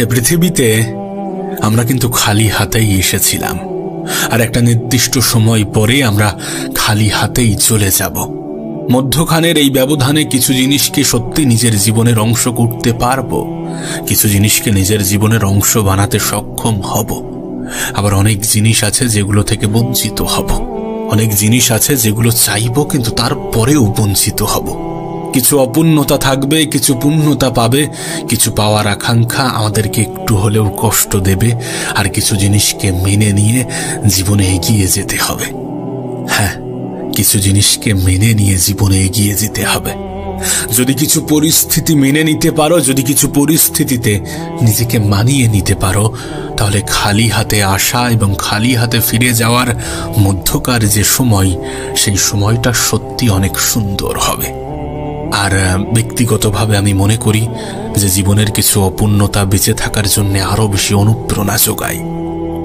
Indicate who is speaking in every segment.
Speaker 1: এ পৃথিবীতে আমরা কিন্তু খালি হাতেই এসেছিলাম, আর একটা নির্দিষ্ট সময় পরে আমরা খালি হাতেই চলে যাব। মধ্যখানের এই ব্যবধানে কিছু জিনিসকে সত্যি নিজের জীবনের অংশ করতে পারবো, কিছু জিনিসকে নিজের জীবনের অংশ বানাতে সক্ষম হব। আবার অনেক জিনিস আছে যেগুলো থেকে বঞ্চিত হব, অনেক জিনিস আছে যেগুলো চাইবো কিন্তু তারপরেও বঞ্চিত হব। কিছু অপূর্ণতা থাকবে, কিছু পূর্ণতা পাবে, কিছু পাওয়ার আকাঙ্ক্ষা আমাদেরকে একটু হলেও কষ্ট দেবে, আর কিছু জিনিসকে মেনে নিয়ে জীবনে এগিয়ে যেতে হবে। হ্যাঁ, কিছু জিনিসকে মেনে নিয়ে জীবনে এগিয়ে যেতে হবে। যদি কিছু পরিস্থিতি মেনে নিতে পারো, যদি কিছু পরিস্থিতিতে নিজেকে মানিয়ে নিতে পারো, তাহলে খালি হাতে আসা এবং খালি হাতে ফিরে যাওয়ার মধ্যকার যে সময়, সেই সময়টা সত্যি অনেক সুন্দর হবে। আর ব্যক্তিগতভাবে আমি মনে করি যে জীবনের কিছু অপূর্ণতা বেঁচে থাকার জন্য আরো বেশি অনুপ্রেরণা যোগায়।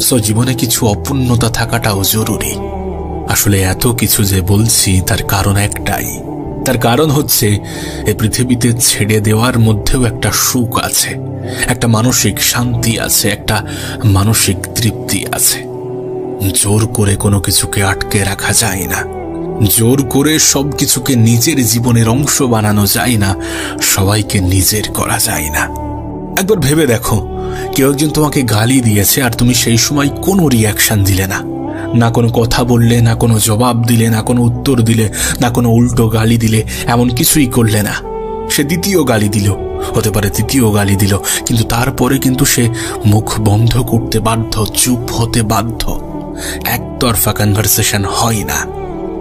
Speaker 1: সো জীবনে কিছু অপূর্ণতা থাকাটাও জরুরি। আসলে এত কিছু যে বলছি তার কারণ একটাই, তার কারণ হচ্ছে এই পৃথিবীতে ছেড়ে দেওয়ার মধ্যেও একটা সুখ আছে, একটা মানসিক শান্তি আছে, একটা মানসিক তৃপ্তি আছে। জোর করে কোনো কিছুকে আটকে রাখা যায় না, জোর করে সবকিছুকে নিজের জীবনের অংশ বানানো যায় না, সবাইকে নিজের করা যায় না। একবার ভেবে দেখো, কেউ একজন তোমাকে গালি দিয়েছে আর তুমি সেই সময় কোনো রিয়াকশন দিলে না, না কোনো কথা বললে, না কোনো জবাব দিলে, না কোনো উত্তর দিলে, না কোনো উল্টো গালি দিলে, এমন কিছুই করলে না। সে দ্বিতীয় গালি দিল, হতে পারে তৃতীয় গালি দিল, কিন্তু তারপরে কিন্তু সে মুখ বন্ধ করতে বাধ্য, চুপ হতে বাধ্য। একতরফা কনভারসেশন হয় না।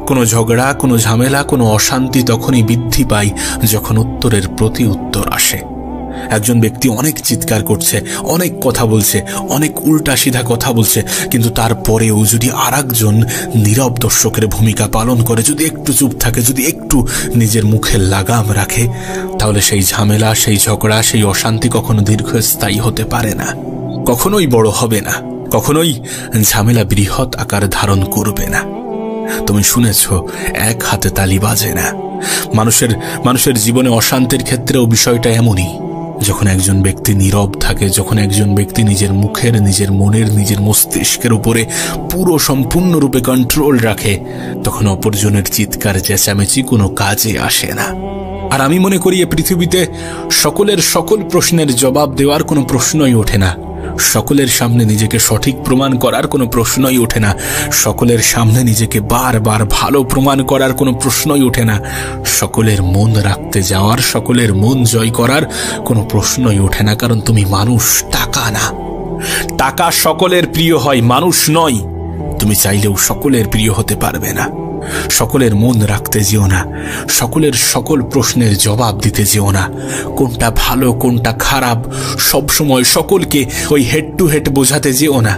Speaker 1: কোনো ঝগড়া, কোনো ঝামেলা, কোনো অশান্তি তখনই বৃদ্ধি পায় যখন উত্তরের প্রতি উত্তর আসে। একজন ব্যক্তি অনেক চিৎকার করছে, অনেক কথা বলছে, অনেক উল্টা সিধা কথা বলছে, কিন্তু তারপরেও যদি আরেকজন নীরব দর্শকের ভূমিকা পালন করে, যদি একটু চুপ থাকে, যদি একটু নিজের মুখে লাগাম রাখে, তাহলে সেই ঝামেলা, সেই ঝগড়া, সেই অশান্তি কখনো দীর্ঘস্থায়ী হতে পারে না, কখনোই বড় হবে না, কখনোই ঝামেলা বৃহৎ আকার ধারণ করবে না। তুমি শুনেছ, এক হাতে তালি বাজে না। মানুষের জীবনে অশান্তির ক্ষেত্রেও বিষয়টা এমনই। যখন একজন ব্যক্তি নীরব থাকে, যখন একজন ব্যক্তি নিজের মুখের, নিজের মনের, নিজের মস্তিষ্কের উপরে পুরো সম্পূর্ণরূপে কন্ট্রোল রাখে, তখন অপরজনের চিৎকার চেঁচামেচি কোনো কাজে আসে না। আর আমি মনে করি এ পৃথিবীতে সকলের সকল প্রশ্নের জবাব দেওয়ার কোনো প্রশ্নই ওঠে না, সকলের সামনে নিজেকে সঠিক প্রমাণ করার কোনো প্রশ্নই ওঠে না, সকলের সামনে নিজেকে বারবার ভালো প্রমাণ করার কোনো প্রশ্নই ওঠে না, সকলের মন রাখতে যাওয়ার, সকলের মন জয় করার কোনো প্রশ্নই ওঠে না। কারণ তুমি মানুষ, টাকা না। টাকা সকলের প্রিয় হয়, মানুষ নয়। তুমি চাইলেও সকলের প্রিয় হতে পারবে না। সকলের মন রাখতে যেও না, সকলের সকল প্রশ্নের জবাব দিতে যেও না। কোনটা ভালো, কোনটা খারাপ, সবসময় সকলকে ওই হেড টু হেড বোঝাতে যেও না,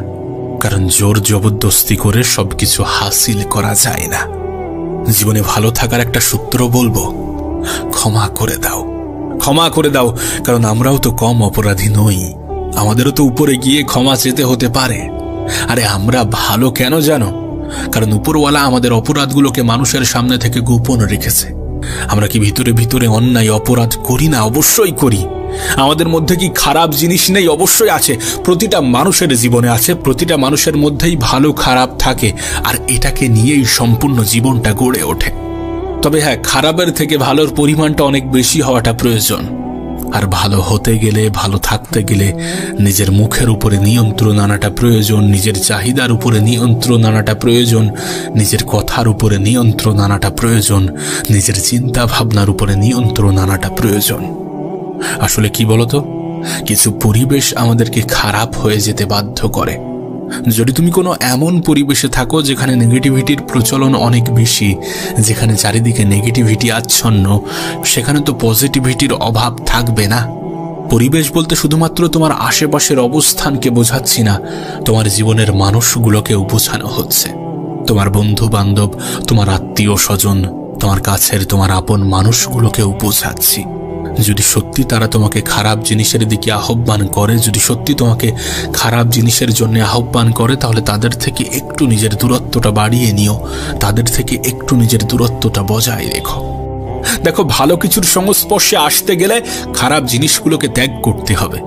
Speaker 1: কারণ জোর জবরদস্তি করে সবকিছু হাসিল করা যায় না। জীবনে ভালো থাকার একটা সূত্র বলবো, ক্ষমা করে দাও, ক্ষমা করে দাও। কারণ আমরাও তো কম অপরাধী নই, আমাদেরও তো উপরে গিয়ে ক্ষমা চেতে হতে পারে। আরে আমরা ভালো কেন জানো? কারণ উপরওয়ালা আমাদের অপরাধগুলোকে মানুষের সামনে থেকে গোপন রেখেছে। আমরা কি ভিতরে ভিতরে অন্যায় অপরাধ করি না? অবশ্যই করি। আমাদের মধ্যে কি খারাপ জিনিস নেই? অবশ্যই আছে। প্রতিটা মানুষের জীবনে আছে, প্রতিটা মানুষের মধ্যেই ভালো খারাপ থাকে, আর এটাকে নিয়েই সম্পূর্ণ জীবনটা গড়ে ওঠে। তবে হ্যাঁ, খারাপের থেকে ভালোর পরিমাণটা অনেক বেশি হওয়াটা প্রয়োজন। আর ভালো হতে গেলে, ভালো থাকতে গেলে নিজের মুখের উপরে নিয়ন্ত্রণ আনাটা প্রয়োজন, নিজের চাহিদার উপরে নিয়ন্ত্রণ আনাটা প্রয়োজন, নিজের কথার উপরে নিয়ন্ত্রণ আনাটা প্রয়োজন, নিজের চিন্তা ভাবনার উপরে নিয়ন্ত্রণ আনাটা প্রয়োজন। আসলে কি বলতো, কিছু পরিবেশ আমাদেরকে খারাপ হয়ে যেতে বাধ্য করে। যদি তুমি কোনো এমন পরিবেশে থাকো যেখানে নেগেটিভিটির প্রচলন অনেক বেশি, যেখানে চারিদিকে নেগেটিভিটি আচ্ছন্ন, সেখানে তো পজিটিভিটির অভাব থাকবে না। পরিবেশ বলতে শুধুমাত্র তোমার আশেপাশের অবস্থানকে বোঝাচ্ছি না, তোমার জীবনের মানুষগুলোকেও বোঝানো হচ্ছে। তোমার বন্ধু বান্ধব, তোমার আত্মীয় স্বজন, তোমার কাছের, তোমার আপন মানুষগুলোকেও বোঝাচ্ছি। যদি সত্যি তারা তোমাকে খারাপ জিনিসের দিকে আহ্বান করে, যদি সত্যি তোমাকে খারাপ জিনিসের জন্য আহ্বান করে, তাহলে তাদের থেকে একটু নিজের দূরত্বটা বাড়িয়ে নিও, তাদের থেকে একটু নিজের দূরত্বটা বজায় রেখো। দেখো, ভালো কিছুর সংস্পর্শে আসতে গেলে খারাপ জিনিসগুলোকে ত্যাগ করতে হবে।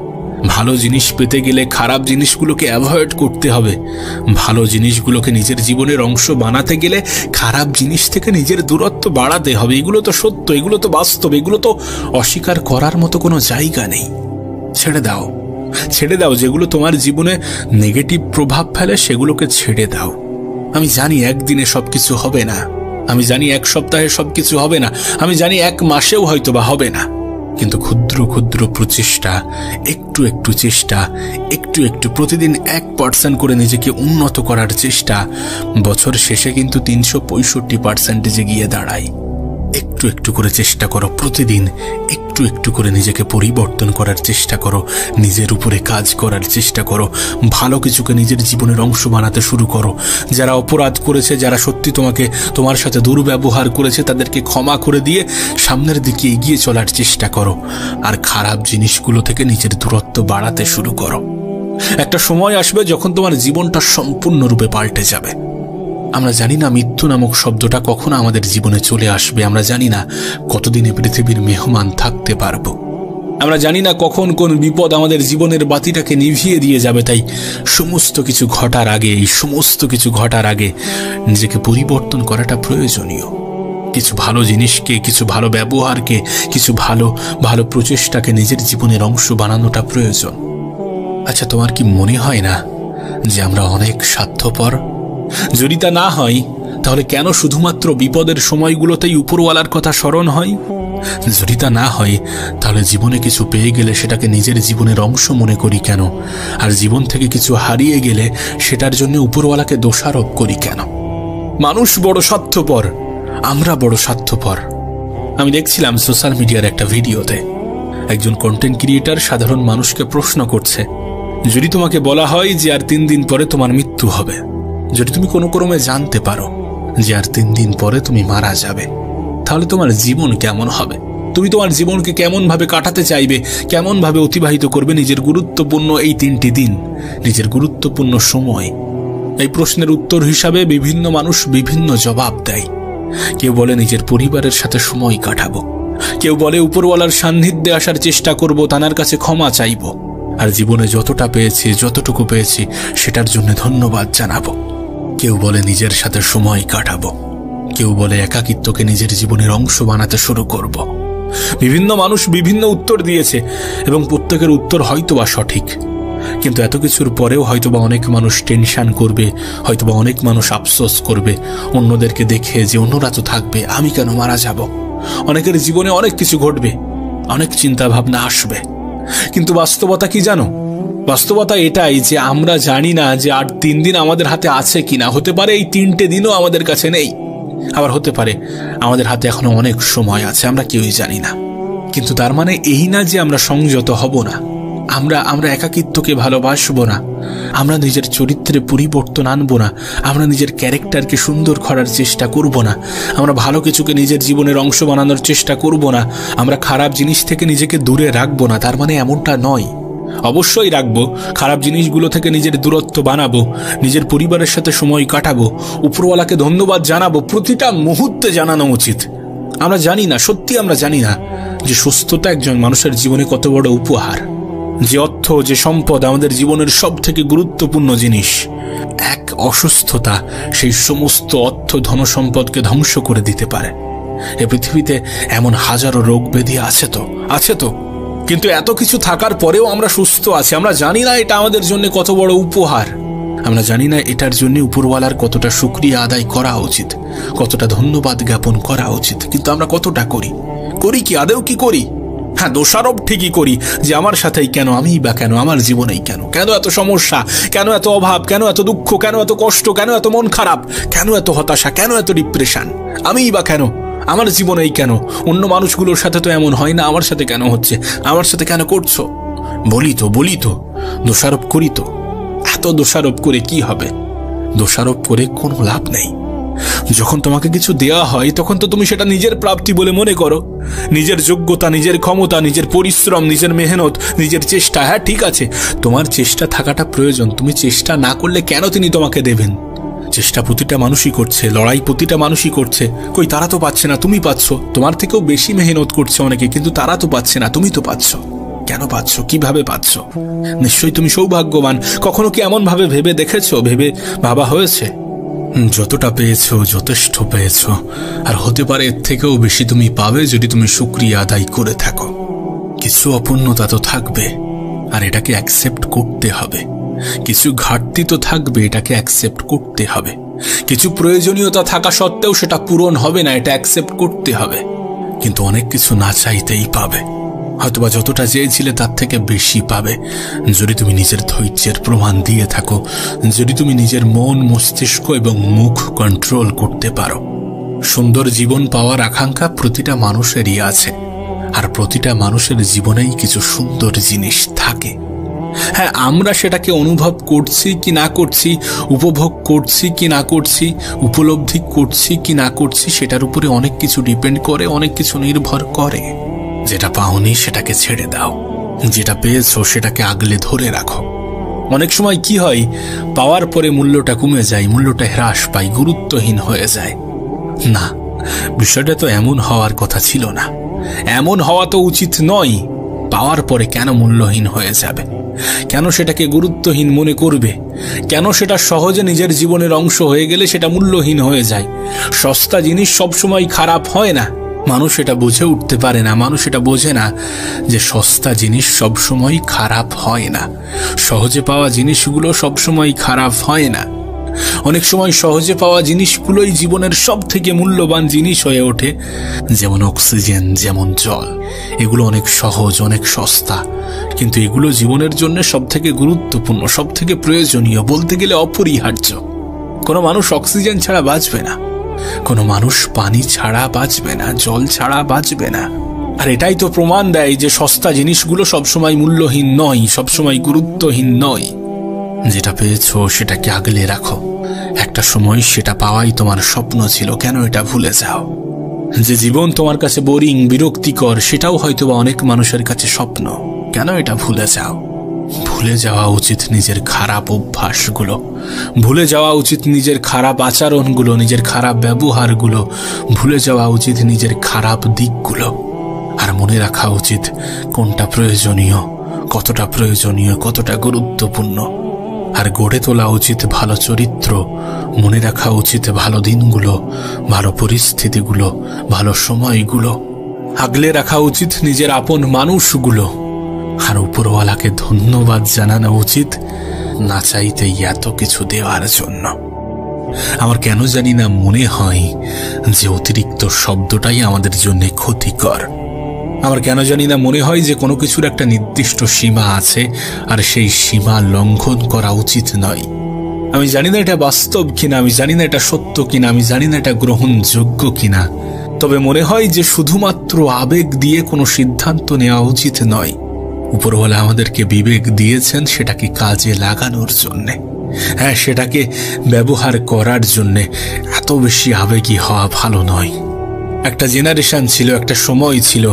Speaker 1: ভালো জিনিস পেতে গেলে খারাপ জিনিসগুলোকে অ্যাভয়েড করতে হবে। ভালো জিনিসগুলোকে নিজের জীবনের অংশ বানাতে গেলে খারাপ জিনিস থেকে নিজের দূরত্ব বাড়াতে হবে। এগুলো তো সত্য, এগুলো তো বাস্তব, এগুলো তো অস্বীকার করার মতো কোনো জায়গা নেই। ছেড়ে দাও, ছেড়ে দাও। যেগুলো তোমার জীবনে নেগেটিভ প্রভাব ফেলে সেগুলোকে ছেড়ে দাও। আমি জানি একদিনে সবকিছু হবে না, আমি জানি এক সপ্তাহে সবকিছু হবে না, আমি জানি এক মাসেও হয়তো বা হবে না, কিন্তু ক্ষুদ্র ক্ষুদ্র প্রচেষ্টা, একটু একটু চেষ্টা, একটু একটু প্রতিদিন 1% করে নিজেকে উন্নত করার চেষ্টা বছর শেষে কিন্তু 365% গিয়ে দাঁড়ায়। একটু একটু করে চেষ্টা করো, প্রতিদিন একটু একটু করে নিজেকে পরিবর্তন করার চেষ্টা করো, নিজের উপরে কাজ করার চেষ্টা করো, ভালো কিছুকে নিজের জীবনের অংশ বানাতে শুরু করো। যারা অপরাধ করেছে, যারা সত্যি তোমার সাথে দুর্ব্যবহার করেছে, তাদেরকে ক্ষমা করে দিয়ে সামনের দিকে এগিয়ে চলার চেষ্টা করো। আর খারাপ জিনিসগুলো থেকে নিজের দূরত্ব বাড়াতে শুরু করো। একটা সময় আসবে যখন তোমার জীবনটা সম্পূর্ণরূপে পাল্টে যাবে। আমরা জানি না মৃত্যু নামক শব্দটা কখন আমাদের জীবনে চলে আসবে। আমরা জানি না কতদিনে পৃথিবীর মেহমান থাকতে পারবো। আমরা জানি না কখন কোন বিপদ আমাদের জীবনের বাতিটাকে নিভিয়ে দিয়ে যাবে। তাই সমস্ত কিছু ঘটার আগে নিজেকে পরিবর্তন করাটা প্রয়োজনীয়। কিছু ভালো জিনিসকে, কিছু ভালো ব্যবহারকে, কিছু ভালো ভালো প্রচেষ্টাকে নিজের জীবনের অংশ বানানোটা প্রয়োজন। আচ্ছা, তোমার কি মনে হয় না যে আমরা অনেক স্বার্থপর? যদি তা না হয় তাহলে কেন শুধুমাত্র বিপদের সময়গুলোতেই উপরওয়ালার কথা স্মরণ হয়? যদি তা না হয় তাহলে জীবনে কিছু পেয়ে গেলে সেটাকে নিজের জীবনের অংশ মনে করি কেন? আর জীবন থেকে কিছু হারিয়ে গেলে সেটার জন্য উপরওয়ালাকে দোষারোপ করি কেন? মানুষ বড় স্বার্থপর, আমরা বড় স্বার্থপর। আমি দেখছিলাম সোশ্যাল মিডিয়ার একটা ভিডিওতে একজন কন্টেন্ট ক্রিয়েটর সাধারণ মানুষকে প্রশ্ন করছে, যদি তোমাকে বলা হয় যে আর 3 দিন পরে তোমার মৃত্যু হবে, যদি তুমি কোনো ক্রমে জানতে পারো যে আর 3 দিন পরে তুমি মারা যাবে, তাহলে তোমার জীবন কেমন হবে? তুমি তোমার জীবনকে কেমন ভাবে কাটাতে চাইবে, কেমন ভাবে অতিবাহিত করবে নিজের গুরুত্বপূর্ণ এই 3টি দিন, নিজের গুরুত্বপূর্ণ সময়? এই প্রশ্নের উত্তর হিসাবে বিভিন্ন মানুষ বিভিন্ন জবাব দেয়। কেউ বলে নিজের পরিবারের সাথে সময় কাটাবো, কেউ বলে উপরওয়ালার সান্নিধ্যে আসার চেষ্টা করব, তানার কাছে ক্ষমা চাইব, আর জীবনে যতটা পেয়েছি, যতটুকু পেয়েছি সেটার জন্য ধন্যবাদ জানাবো। কেউ বলে নিজের সাথে সময় কাটাবো, কেউ বলে একাকিত্বকে নিজের জীবনের অংশ বানাতে শুরু করব। বিভিন্ন মানুষ বিভিন্ন উত্তর দিয়েছে এবং প্রত্যেকের উত্তর হয়তোবা সঠিক, কিন্তু এত কিছুর পরেও হয়তোবা অনেক মানুষ টেনশন করবে, হয়তোবা অনেক মানুষ আফসোস করবে অন্যদেরকে দেখে যে অন্যরা তো থাকবে, আমি কেন মারা যাব। অনেকের জীবনে অনেক কিছু ঘটবে, অনেক চিন্তা ভাবনা আসবে, কিন্তু বাস্তবতা কি জানো? বাস্তবতা এটাই যে আমরা জানি না যে আর 3 দিন আমাদের হাতে আছে কিনা। হতে পারে এই 3টে দিনও আমাদের কাছে নেই, আবার হতে পারে আমাদের হাতে এখনো অনেক সময় আছে, আমরা কেউই জানি না। কিন্তু তার মানে এই না যে আমরা সংযত হব না, আমরা একাকিত্বকে ভালোবাসবো না, আমরা নিজের চরিত্রে পরিবর্তন আনবো না, আমরা নিজের ক্যারেক্টারকে সুন্দর করার চেষ্টা করব না, আমরা ভালো কিছুকে নিজের জীবনের অংশ বানানোর চেষ্টা করব না, আমরা খারাপ জিনিস থেকে নিজেকে দূরে রাখবো না। তার মানে এমনটা নয়, অবশ্যই রাখবো, খারাপ জিনিসগুলো থেকে নিজের দূরত্ব বানাবো, নিজের পরিবারের সাথে সময় কাটাবো, উপরওয়ালাকে ধন্যবাদ জানাবো, প্রতিটা মুহূর্তে জানানো উচিত। আমরা জানি না, সত্যি আমরা জানি না যে সুস্থতা একজন মানুষের জীবনে কত বড় উপহার, যে অর্থ, যে সম্পদ আমাদের জীবনের সব থেকে গুরুত্বপূর্ণ জিনিস। এক অসুস্থতা সেই সমস্ত অর্থ ধন সম্পদকে ধ্বংস করে দিতে পারে। এ পৃথিবীতে এমন হাজারো রোগ ব্যাধি আছে তো, কিন্তু এত কিছু থাকার পরেও আমরা সুস্থ আছি। আমরা জানি না এটা আমাদের জন্য কত বড় উপহার, আমরা জানি না এটার জন্য উপরওয়ালার কতটা শুকরিয়া আদায় করা উচিত, কতটা ধন্যবাদ জ্ঞাপন করা উচিত। কিন্তু আমরা কতটা করি কি আদেও কি করি? হ্যাঁ, দোষারোপ ঠিকই করি যে আমার সাথেই কেন, আমিই বা কেন, আমার জীবনেই কেন এত সমস্যা, কেন এত অভাব, কেন এত দুঃখ, কেন এত কষ্ট, কেন এত মন খারাপ, কেন এত হতাশা, কেন এত ডিপ্রেশন, আমিই বা কেন, আমার জীবনেই কেন? অন্য মানুষগুলোর সাথে তো এমন হয় না, আমার সাথে কেন হচ্ছে, আমার সাথে কেন করছো? বলি তো দোষারোপ করি তো। এত দোষারোপ করে কি হবে? দোষারোপ করে কোনো লাভ নেই। যখন তোমাকে কিছু দেওয়া হয় তখন তো তুমি সেটা নিজের প্রাপ্তি বলে মনে করো, নিজের যোগ্যতা, নিজের ক্ষমতা, নিজের পরিশ্রম, নিজের মেহনত, নিজের চেষ্টা। হ্যাঁ, ঠিক আছে, তোমার চেষ্টা থাকাটা প্রয়োজন। তুমি চেষ্টা না করলে কেন তিনি তোমাকে দেবেন? চেষ্টা প্রতিটা মানুষই করছে, লড়াই প্রতিটা মানুষই করছে। কই, তারা তো পাচ্ছে না, তুমি পাচ্ছ। তোমার থেকেও বেশি মেহনত করছে অনেকে, কিন্তু তারা তো পাচ্ছে না, তুমি তো পাচ্ছ। কেন পাচ্ছ, কিভাবে পাচ্ছ? নিশ্চয়ই তুমি সৌভাগ্যবান। কখনো কি এমন ভাবে ভেবে দেখেছো, ভাবা হয়েছে? যতটা পেয়েছো যথেষ্ট পেয়েছো, আর হতে পারে এর থেকেও বেশি তুমি পাবে যদি তুমি শুকরিয়া আদায় করে থাকো। কিছু অপূর্ণতা তো থাকবে, আর এটাকে অ্যাকসেপ্ট করতে হবে। কিছু ঘাটতি তো থাকবে, এটাকে অ্যাকসেপ্ট করতে হবে। কিছু প্রয়োজনীয়তা থাকা সত্ত্বেও সেটা পূরণ হবে না, এটা অ্যাকসেপ্ট করতে হবে। কিন্তু অনেক কিছু না চাইতেই পাবে, হয়তোবা যতটা চেয়েছিলে তার থেকে বেশি পাবে যদি তুমি নিজের ধৈর্যের প্রমাণ দিয়ে থাকো, যদি তুমি নিজের মন, মস্তিষ্ক এবং মুখ কন্ট্রোল করতে পারো। সুন্দর জীবন পাওয়ার আকাঙ্ক্ষা প্রতিটা মানুষেরই আছে, আর প্রতিটা মানুষের জীবনেই কিছু সুন্দর জিনিস থাকে। হ্যাঁ, আমরা সেটাকে অনুভব করছি কি না করছি, উপভোগ করছি কি না করছি, উপলব্ধি করছি কি না করছি, সেটার উপরে অনেক কিছু ডিপেন্ড করে, অনেক কিছু নির্ভর করে। যেটা পাওনি সেটাকে ছেড়ে দাও, যেটা পেয়েছো সেটাকে আগলে ধরে রাখো। অনেক সময় কি হয়, পাওয়ার পরে মূল্যটা কমে যায়, মূল্যটা হ্রাস পায়, গুরুত্বহীন হয়ে যায়। না, বিষয়টা তো এমন হওয়ার কথা ছিল না, এমন হওয়া তো উচিত নয়। পাওয়ার পরে কেন মূল্যহীন হয়ে যাবে? কেন সেটাকে গুরুত্বহীন মনে করবে? কেন সেটা সহজে নিজের জীবনের অংশ হয়ে গেলে সেটা মূল্যহীন হয়ে যায়? সস্তা জিনিস সবসময় খারাপ হয় না। মানুষ এটা বুঝে উঠতে পারে না, মানুষ এটা বোঝে না যে সস্তা জিনিস সবসময় খারাপ হয় না, সহজে পাওয়া জিনিসগুলো সবসময় খারাপ হয় না। অনেক সময় সহজে পাওয়া জিনিসগুলোই জীবনের সব থেকে মূল্যবান জিনিস হয়ে ওঠে। যেমন অক্সিজেন, যেমন জল, এগুলো অনেক সহজ, অনেক সস্তা, কিন্তু এগুলো জীবনের জন্য সব থেকে গুরুত্বপূর্ণ, সব থেকে প্রয়োজনীয়, বলতে গেলে অপরিহার্য। কোনো মানুষ অক্সিজেন ছাড়া বাঁচবে না, কোনো মানুষ পানি ছাড়া বাঁচবে না, জল ছাড়া বাঁচবে না। আর এটাই তো প্রমাণ দেয় যে সস্তা জিনিসগুলো সবসময় মূল্যহীন নয়, সবসময় গুরুত্বহীন নয়। যেটা পেয়েছো সেটাকে আগলে রাখো। একটা সময় সেটা পাওয়াই তোমার স্বপ্ন ছিল, কেন এটা ভুলে যাও? যে জীবন তোমার কাছে বোরিং, বিরক্তিকর, সেটাও হয়তোবা অনেক মানুষের কাছে স্বপ্ন, কেন এটা ভুলে যাও? ভুলে যাওয়া উচিত নিজের খারাপ অভ্যাসগুলো, ভুলে যাওয়া উচিত নিজের খারাপ আচরণগুলো, নিজের খারাপ ব্যবহারগুলো, ভুলে যাওয়া উচিত নিজের খারাপ দিকগুলো। আর মনে রাখা উচিত কোনটা প্রয়োজনীয়, কতটা প্রয়োজনীয়, কতটা গুরুত্বপূর্ণ। আর গড়ে তোলা উচিত ভালো চরিত্র, মনে রাখা উচিত ভালো দিনগুলো, ভালো পরিস্থিতিগুলো, ভালো সময়গুলো। আগলে রাখা উচিত নিজের আপন মানুষগুলো। আর উপরওয়ালাকে ধন্যবাদ জানানো উচিত না চাইতেই এত কিছু দেওয়ার জন্য। আমার কেন জানি না মনে হয় যে অতিরিক্ত শব্দটাই আমাদের জন্য ক্ষতিকর। আমার কেন জানি না মনে হয় যে কোনো কিছুর একটা নির্দিষ্ট সীমা আছে, আর সেই সীমা লঙ্ঘন করা উচিত নয়। আমি জানি না এটা বাস্তব কিনা, আমি জানি না এটা সত্য কিনা, আমি জানি না এটা গ্রহণযোগ্য কিনা, তবে মনে হয় যে শুধুমাত্র আবেগ দিয়ে কোনো সিদ্ধান্ত নেওয়া উচিত নয়। উপরওয়ালা আমাদেরকে বিবেক দিয়েছেন সেটাকে কাজে লাগানোর জন্যে, হ্যাঁ, সেটাকে ব্যবহার করার জন্যে। এত বেশি আবেগী হওয়া ভালো নয়। একটা জেনারেশন ছিল, একটা সময় ছিল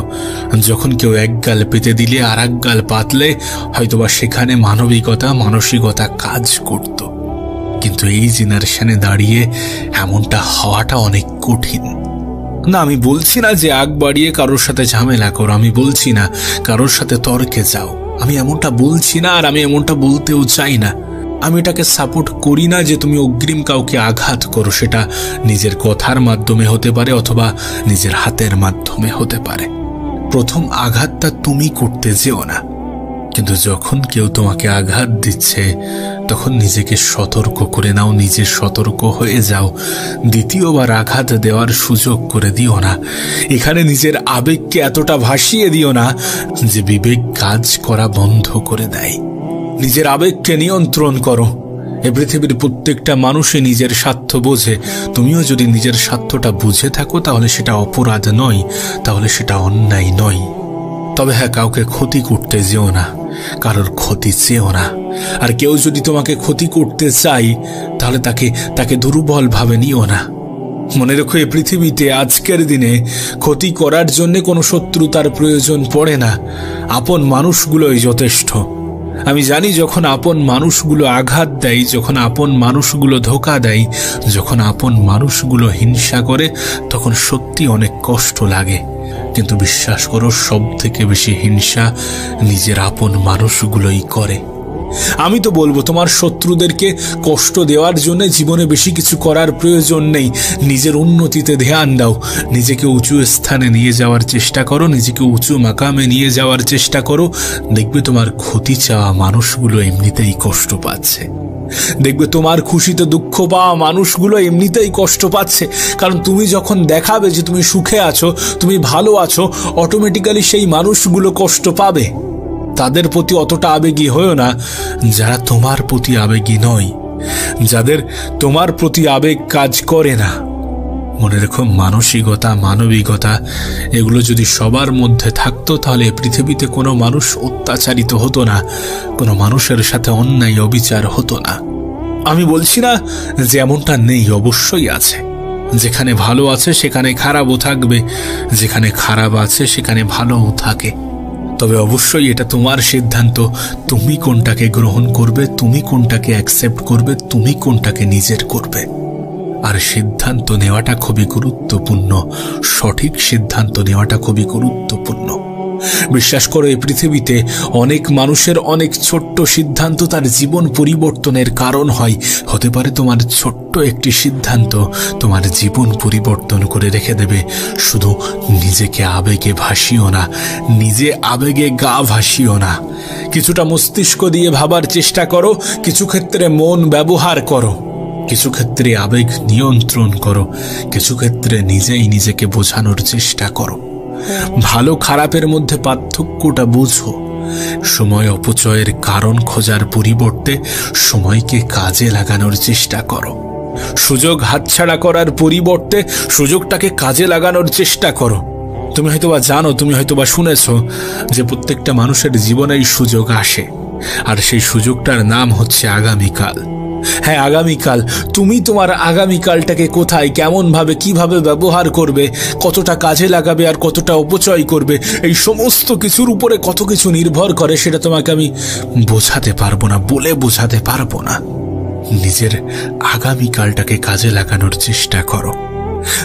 Speaker 1: যখন কেউ এক গাল পেতে দিলে আর এক গাল পাতলে হয়তোবা সেখানে মানবিকতা, মানসিকতা কাজ করত। কিন্তু এই জেনারেশনে দাঁড়িয়ে এমনটা হওয়াটা অনেক কঠিন। না, আমি বলছি না যে আগ বাড়িয়ে কারোর সাথে ঝামেলা করো, আমি বলছি না কারোর সাথে তর্কে যাও, আমি এমনটা বলছি না, আর আমি এমনটা বলতেও চাই না। আমি এটাকে সাপোর্ট করি না যে তুমি অগ্রিম কাউকে আঘাত করো, সেটা নিজের কথার মাধ্যমে হতে পারে অথবা নিজের হাতের মাধ্যমে হতে পারে। প্রথম আঘাতটা তুমি করতে যেও না, কিন্তু যখন কেউ তোমাকে আঘাত দিচ্ছে তখন নিজেকে সতর্ক করে নাও, নিজে সতর্ক হয়ে যাও। দ্বিতীয়বার আঘাত দেওয়ার সুযোগ করে দিও না। এখানে নিজের আবেগকে এতটা ভাসিয়ে দিও না যে বিবেক কাজ করা বন্ধ করে দেয়। নিজের আবেগকে নিয়ন্ত্রণ করো। এ পৃথিবীর প্রত্যেকটা মানুষই নিজের স্বার্থ বোঝে। তুমিও যদি নিজের স্বার্থটা বুঝে থাকো তাহলে সেটা অপরাধ নয়, তাহলে সেটা অন্যায় নয়। তবে হ্যাঁ, কাউকে ক্ষতি করতে যেও না, কারোর ক্ষতি চেও না। আর কেউ যদি তোমাকে ক্ষতি করতে চায় তাহলে তাকে দুর্বল ভাবে নিও না। মনে রেখো, এই পৃথিবীতে আজকের দিনে ক্ষতি করার জন্য কোনো শত্রুতার প্রয়োজন পড়ে না, আপন মানুষগুলোই যথেষ্ট। আমি জানি যখন আপন মানুষগুলো আঘাত দেয়, যখন আপন মানুষগুলো ধোঁকা দেয়, যখন আপন মানুষগুলো হিংসা করে, তখন সত্যি অনেক কষ্ট লাগে। কিন্তু বিশ্বাস করো, সব থেকে বেশি হিংসা নিজের আপন মানুষগুলোই করে। আমি তো বলবো, তোমার শত্রুদেরকে কষ্ট দেওয়ার জন্য জীবনে বেশি কিছু করার প্রয়োজন নেই। নিজের উন্নতিতে ধ্যান দাও, নিজেকে উঁচু স্থানে নিয়ে যাওয়ার চেষ্টা করো, নিজেকে উঁচু মাকামে নিয়ে যাওয়ার চেষ্টা করো। দেখবে তোমার ক্ষতি চাওয়া মানুষগুলো এমনিতেই কষ্ট পাচ্ছে। দেখবে তোমার খুশিতে দুঃখ পাওয়া মানুষগুলো এমনিতেই কষ্ট পাচ্ছে। কারণ তুমি যখন দেখাবে যে তুমি সুখে আছো, তুমি ভালো আছো, অটোমেটিক্যালি সেই মানুষগুলো কষ্ট পাবে। তাদের প্রতি অতটা আবেগী হয়েও না যারা তোমার প্রতি আবেগী নয়, যাদের তোমার প্রতি আবেগ কাজ করে না। মনে রেখো, মানসিকতা, মানবিকতা এগুলো যদি সবার মধ্যে থাকতো, তাহলে পৃথিবীতে কোনো মানুষ অত্যাচারিত হতো না, কোনো মানুষের সাথে অন্যায় অবিচার হতো না। আমি বলছি না যে এমনটা নেই, অবশ্যই আছে। যেখানে ভালো আছে সেখানে খারাপও থাকবে, যেখানে খারাপ আছে সেখানে ভালোও থাকে। তবে অবশ্যই এটা তোমার সিদ্ধান্ত, তুমি কোনটাকে গ্রহণ করবে, তুমি কোনটাকে অ্যাকসেপ্ট করবে, তুমি কোনটাকে নিজের করবে। আর সিদ্ধান্ত নেওয়াটা খুবই গুরুত্বপূর্ণ, সঠিক সিদ্ধান্ত নেওয়াটা খুবই গুরুত্বপূর্ণ। বিশ্বাস করো, এই পৃথিবীতে অনেক মানুষের অনেক ছোট্ট সিদ্ধান্ত তার জীবন পরিবর্তনের কারণ হয়। হতে পারে তোমার ছোট্ট একটি সিদ্ধান্ত তোমার জীবন পরিবর্তন করে রেখে দেবে। শুধু নিজেকে আবেগে ভাসিও না, নিজে আবেগে গা ভাসিও না। কিছুটা মস্তিষ্ক দিয়ে ভাবার চেষ্টা করো, কিছু ক্ষেত্রে মন ব্যবহার করো, কিছু ক্ষেত্রে আবেগ নিয়ন্ত্রণ করো, কিছু ক্ষেত্রে নিজেই নিজেকে বোঝানোর চেষ্টা করো। ভালো খারাপের মধ্যে পার্থক্যটা বুঝো। সময় অপচয়ের কারণ খোঁজার পরিবর্তে সময়কে কাজে লাগানোর চেষ্টা করো। সুযোগ হাতছাড়া করার পরিবর্তে সুযোগটাকে কাজে লাগানোর চেষ্টা করো। তুমি হয়তোবা জানো, তুমি হয়তোবা শুনেছ যে প্রত্যেকটা মানুষের জীবনেই সুযোগ আসে, আর সেই সুযোগটার নাম হচ্ছে আগামীকাল। হ্যাঁ, আগামীকাল। তুমি তোমার আগামীকালটাকে কোথায়, কেমন ভাবে, কিভাবে ব্যবহার করবে, কতটা কাজে লাগাবে আর কতটা অপচয় করবে, এই সমস্ত কিছুর উপরে কত কিছু নির্ভর করে, সেটা তোমাকে আমি বোঝাতে পারবো না, বলে বোঝাতে পারবো না। নিজের আগামীকালটাকে কাজে লাগানোর চেষ্টা করো।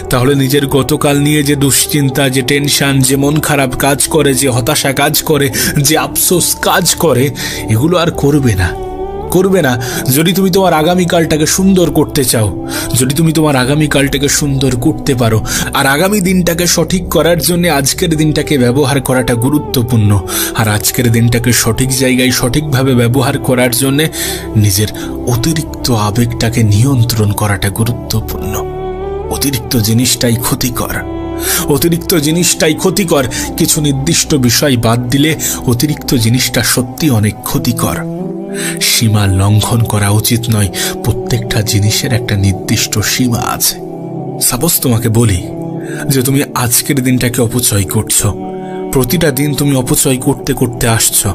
Speaker 1: তাহলে নিজের গতকাল নিয়ে যে দুশ্চিন্তা, যে টেনশন, যে মন খারাপ কাজ করে, যে হতাশা কাজ করে, যে আফসোস কাজ করে, এগুলো আর করবে না। যদি তুমি তোমার আগামীকালটাকে সুন্দর করতে চাও, যদি তুমি তোমার আগামীকালটাকে সুন্দর করতে পারো, আর আগামী দিনটাকে সঠিক করার জন্য আজকের দিনটাকে ব্যবহার করাটা গুরুত্বপূর্ণ। আর আজকের দিনটাকে সঠিক জায়গায় সঠিকভাবে ব্যবহার করার জন্য নিজের অতিরিক্ত আবেগটাকে নিয়ন্ত্রণ করাটা গুরুত্বপূর্ণ। অতিরিক্ত জিনিসটাই ক্ষতিকর। কিছু নির্দিষ্ট বিষয় বাদ দিলে অতিরিক্ত জিনিসটা সত্যি অনেক ক্ষতিকর। সীমা লঙ্ঘন করা উচিত নয়। প্রত্যেকটা জিনিসের একটা নির্দিষ্ট সীমা আছে। সাপোজ তোমাকে বলি যে তুমি আজকের দিনটাকে অপচয় করছো, প্রতিটা দিন তুমি অপচয় করতে করতে আসছো,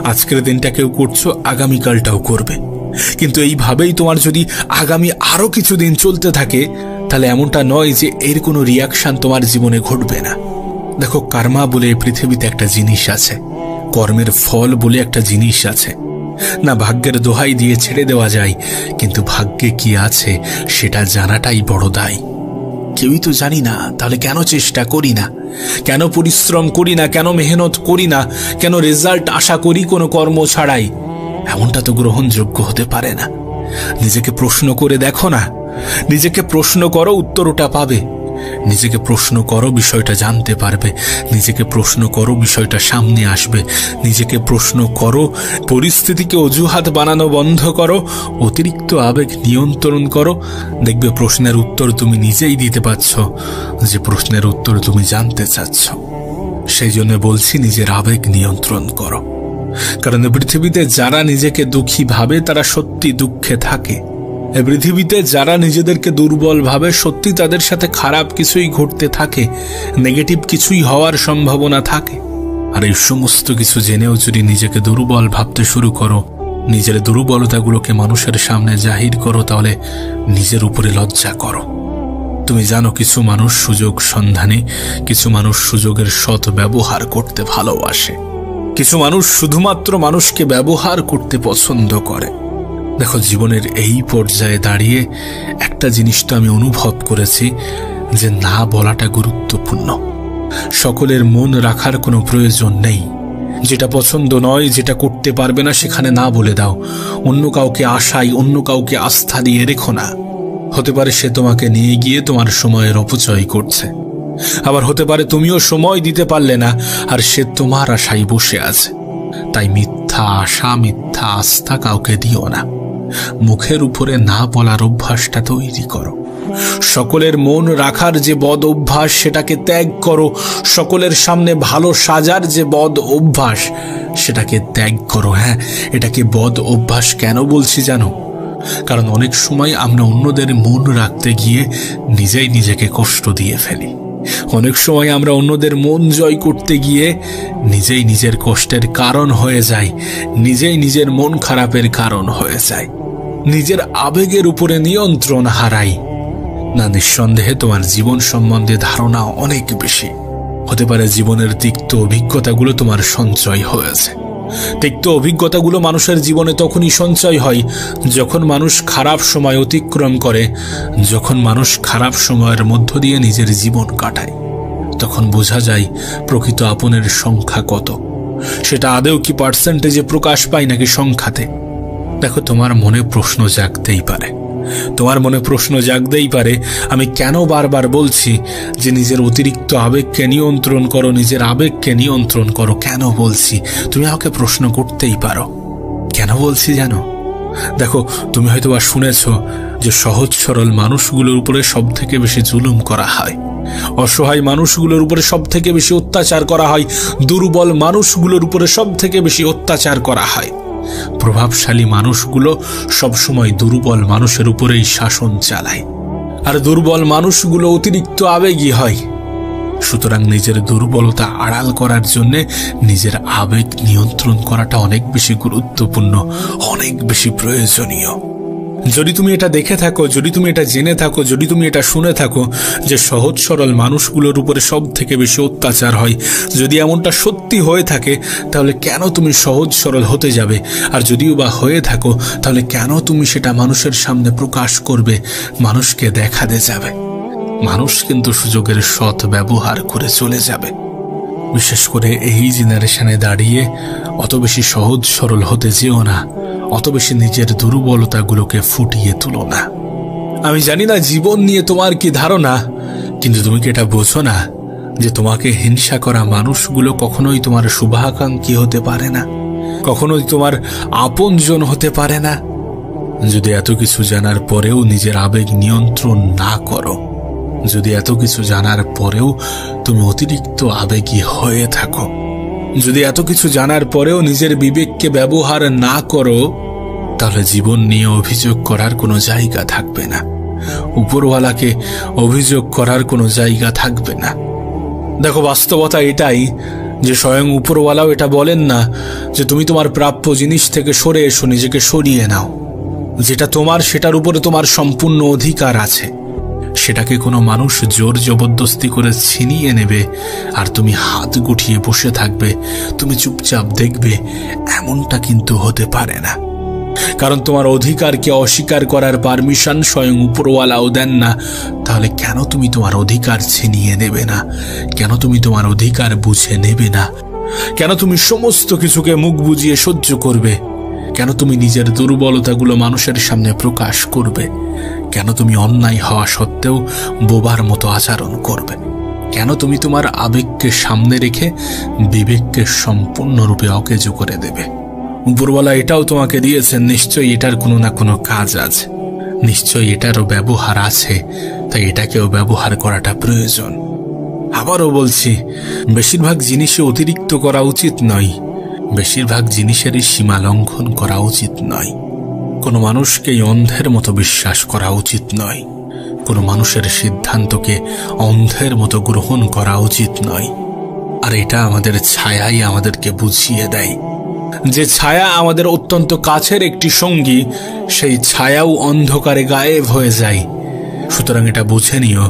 Speaker 1: আজকের দিনটাকেও করছো, আগামীকালটাও করবে। কিন্তু এইভাবেই তোমার যদি আগামী আরো কিছু দিন চলতে থাকে, তাহলে এমনটা নয় যে এর কোনো রিয়াকশন তোমার জীবনে ঘটবে না। দেখো, কার্মা বলে পৃথিবীতে একটা জিনিস আছে, কর্মের ফল বলে একটা জিনিস আছে। না ভাগ্যের দোহাই দিয়ে ছেড়ে দেওয়া যায়, কিন্তু ভাগ্যে কি আছে সেটা জানাটাই বড় দায়। কেউই তো জানি না, তাহলে কেন চেষ্টা করি না, কেন পরিশ্রম করি না, কেন মেহনত করি না, কেন রেজাল্ট আশা করি কোনো কর্ম ছাড়াই? এমনটা তো গ্রহণযোগ্য হতে পারে না। নিজেকে প্রশ্ন করে দেখো না, নিজেকে প্রশ্ন করো, উত্তর ওটা পাবে। নিজেকে প্রশ্ন করো, বিষয়টা জানতে পারবে। নিজেকে প্রশ্ন করো, বিষয়টা সামনে আসবে। নিজেকে প্রশ্ন করো, পরিস্থিতিকে অজুহাত বানানো বন্ধ করো, অতিরিক্ত আবেগ নিয়ন্ত্রণ করো। দেখবে প্রশ্নের উত্তর তুমি নিজেই দিতে পারছ, যে প্রশ্নের উত্তর তুমি জানতে চাচ্ছ। সেই জন্য বলছি, নিজের আবেগ নিয়ন্ত্রণ করো। কারণ পৃথিবীতে যারা নিজেকে দুঃখী ভাবে তারা সত্যি দুঃখে থাকে। পৃথিবীতে যারা নিজেদেরকে দুর্বল ভাবে, সত্যি তাদের সাথে খারাপ কিছুই ঘটতে থাকে, নেগেটিভ কিছুই হওয়ার সম্ভাবনা থাকে। আর এই সমস্ত কিছু জেনেও যদি নিজেকে দুর্বল ভাবতে শুরু করো, নিজের দুর্বলতাগুলোকে মানুষের সামনে জাহির করো, তাহলে নিজের উপরে লজ্জা করো। তুমি জানো, কিছু মানুষ সুযোগ সন্ধানী, কিছু মানুষ সুযোগের সৎ ব্যবহার করতে ভালোবাসে। কিছু মানুষ শুধুমাত্র মানুষকে ব্যবহার করতে পছন্দ করে। দেখো, জীবনের এই পর্যায়ে দাঁড়িয়ে একটা জিনিস তো আমি অনুভব করেছি, যে না বলাটা গুরুত্বপূর্ণ। সকলের মন রাখার কোনো প্রয়োজন নেই। যেটা পছন্দ নয়, যেটা করতে পারবে না, সেখানে না বলে দাও। অন্য কাউকে আশায়, অন্য কাউকে আস্থা দিয়ে রেখো না। হতে পারে সে তোমাকে নিয়ে গিয়ে তোমার সময়ের অপচয় করছে, আবার হতে পারে তুমিও সময় দিতে পারলে না আর সে তোমার আশায় বসে আছে। তাই মিথ্যা আশা, মিথ্যা আস্থা কাউকে দিও না। মুখের উপরে না বলার অভ্যাসটা তৈরি করো। সকলের মন রাখার যে বদ অভ্যাস, সেটাকে ত্যাগ করো। সকলের সামনে ভালো সাজার যে বদ অভ্যাস, সেটাকে ত্যাগ করো। হ্যাঁ, এটাকে বদ অভ্যাস কেন বলছি জানো? কারণ অনেক সময় আমরা অন্যদের মন রাখতে গিয়ে নিজেই নিজেকে কষ্ট দিয়ে ফেলি। অনেক সময় আমরা অন্যদের মন জয় করতে গিয়ে নিজেই নিজের কষ্টের কারণ হয়ে যাই, নিজেই নিজের মন খারাপের কারণ হয়ে যায়, নিজের আবেগের উপরে নিয়ন্ত্রণ হারাই। না, নিঃসন্দেহে তোমার জীবন সম্বন্ধে ধারণা অনেক বেশি। হতে পারে জীবনের তিক্ত অভিজ্ঞতাগুলো তোমার সঞ্চয় হয়েছে। তিক্ত অভিজ্ঞতাগুলো মানুষের জীবনে তখনই সঞ্চয় হয় যখন মানুষ খারাপ সময় অতিক্রম করে, যখন মানুষ খারাপ সময়ের মধ্য দিয়ে নিজের জীবন কাটায়। তখন বোঝা যায় প্রকৃত আপনের সংখ্যা কত। সেটা আদৌ কি পার্সেন্টেজে প্রকাশ পায় নাকি সংখ্যাতে? দেখো, তোমার মনে প্রশ্ন জাগতেই পারে, আমি কেন বারবার বলছি যে নিজের অতিরিক্ত আবেগকে নিয়ন্ত্রণ করো, নিজের আবেগকে নিয়ন্ত্রণ করো। কেন বলছি তুমি আমাকে প্রশ্ন করতেই পারো। কেন বলছি জানো? দেখো, তুমি হয়তো বা শুনেছ যে সহজ সরল মানুষগুলোর উপরে সব থেকে বেশি জুলুম করা হয়, অসহায় মানুষগুলোর উপরে সব থেকে বেশি অত্যাচার করা হয়, দুর্বল মানুষগুলোর উপরে সব থেকে বেশি অত্যাচার করা হয়। প্রভাবশালী মানুষগুলো সবসময় দুর্বল মানুষের উপরেই শাসন চালায়, আর দুর্বল মানুষগুলো অতিরিক্ত আবেগী হয়। সুতরাং নিজের দুর্বলতা আড়াল করার জন্য নিজের আবেগ নিয়ন্ত্রণ করাটা অনেক বেশি গুরুত্বপূর্ণ, অনেক বেশি প্রয়োজনীয়। যদি তুমি এটা দেখে থাকো, যদি তুমি এটা জেনে থাকো, যদি তুমি এটা শুনে থাকো যে সহজ সরল মানুষগুলোর উপরে সব থেকে বেশি অত্যাচার হয়, যদি এমনটা সত্যি হয়ে থাকে, তাহলে কেন তুমি সহজ সরল হতে যাবে? আর যদিও বা হয়ে থাকো, তাহলে কেন তুমি সেটা মানুষের সামনে প্রকাশ করবে, মানুষকে দেখাতে যাবে? মানুষ কিন্তু সুযোগের সৎ ব্যবহার করে চলে যাবে। বিশেষ করে এই জেনারেশনে দাঁড়িয়ে অত বেশি সহজ সরল হতে যেও না, অত বেশি নিজের দুর্বলতাগুলোকে ফুটিয়ে তুলো না। আমি জানি না জীবন নিয়ে তোমার কি ধারণা, কিন্তু তুমি কি এটা বোঝো না যে তোমাকে হিংসা করা মানুষগুলো কখনোই তোমার শুভাকাঙ্ক্ষী হতে পারে না, কখনোই তোমার আপনজন হতে পারে না? যদি এত কিছু জানার পরেও নিজের আবেগ নিয়ন্ত্রণ না করো, যদি এত কিছু জানার পরেও তুমি অতিরিক্ত আবেগী হয়ে থাকো, যদি এত কিছু জানার পরেও নিজের বিবেককে ব্যবহার না করো, তাহলে জীবন নিয়ে অভিযোগ করার কোনো জায়গা থাকবে না, উপরওয়ালাকে অভিযোগ করার কোনো জায়গা থাকবে না। দেখো, বাস্তবতা এটাই যে স্বয়ং উপরওয়ালাও এটা বলেন না যে তুমি তোমার প্রাপ্য জিনিস থেকে সরে এসো, নিজেকে সরিয়ে নাও। যেটা তোমার, সেটার উপরে তোমার সম্পূর্ণ অধিকার আছে। সেটাকে কোনো মানুষ জোর জবরদস্তি করে ছিনিয়ে নেবে আর তুমি হাত গুটিয়ে বসে থাকবে, তুমি চুপচাপ দেখবে, এমনটা কিন্তু হতে পারে না। কারণ তোমার অধিকারকে অস্বীকার করার পারমিশন স্বয়ং উপরওয়ালাও দেন না। তাহলে কেন তুমি তোমার অধিকার ছিনিয়ে নেবে না? কেন তুমি তোমার অধিকার বুঝে নেবে না? কেন তুমি সমস্ত কিছুকে মুখ বুজিয়ে সহ্য করবে? কেন তুমি নিজের দুর্বলতাগুলো মানুষের সামনে প্রকাশ করবে? কেন তুমি অন্যায় হওয়া সত্ত্বেও বোবার মতো আচরণ করবে? কেন তুমি তোমার আবেগকে সামনে রেখে বিবেককে সম্পূর্ণরূপে অকেজো করে দেবে? উপরওয়ালা এটাও তোমাকে দিয়েছেন, নিশ্চয়ই এটার কোনো না কোনো কাজ আছে, নিশ্চয়ই এটারও ব্যবহার আছে, তাই এটাকেও ব্যবহার করাটা প্রয়োজন। আবারও বলছি, বেশিরভাগ জিনিসে অতিরিক্ত করা উচিত নয়, বেশিরভাগ জিনিসেরই সীমা লঙ্ঘন করা উচিত নয়। কোনো মানুষকেই অন্ধের মতো বিশ্বাস করা উচিত নয়, কোনো মানুষের সিদ্ধান্তকে অন্ধের মতো গ্রহণ করা উচিত নয়। আর এটা আমাদের ছায়াই আমাদেরকে বুঝিয়ে দেয়। যে ছায়া আমাদের অত্যন্ত কাছের একটি সঙ্গী, সেই ছায়াও অন্ধকারে গায়েব হয়ে যায়। সুতরাং এটা বুঝে নিও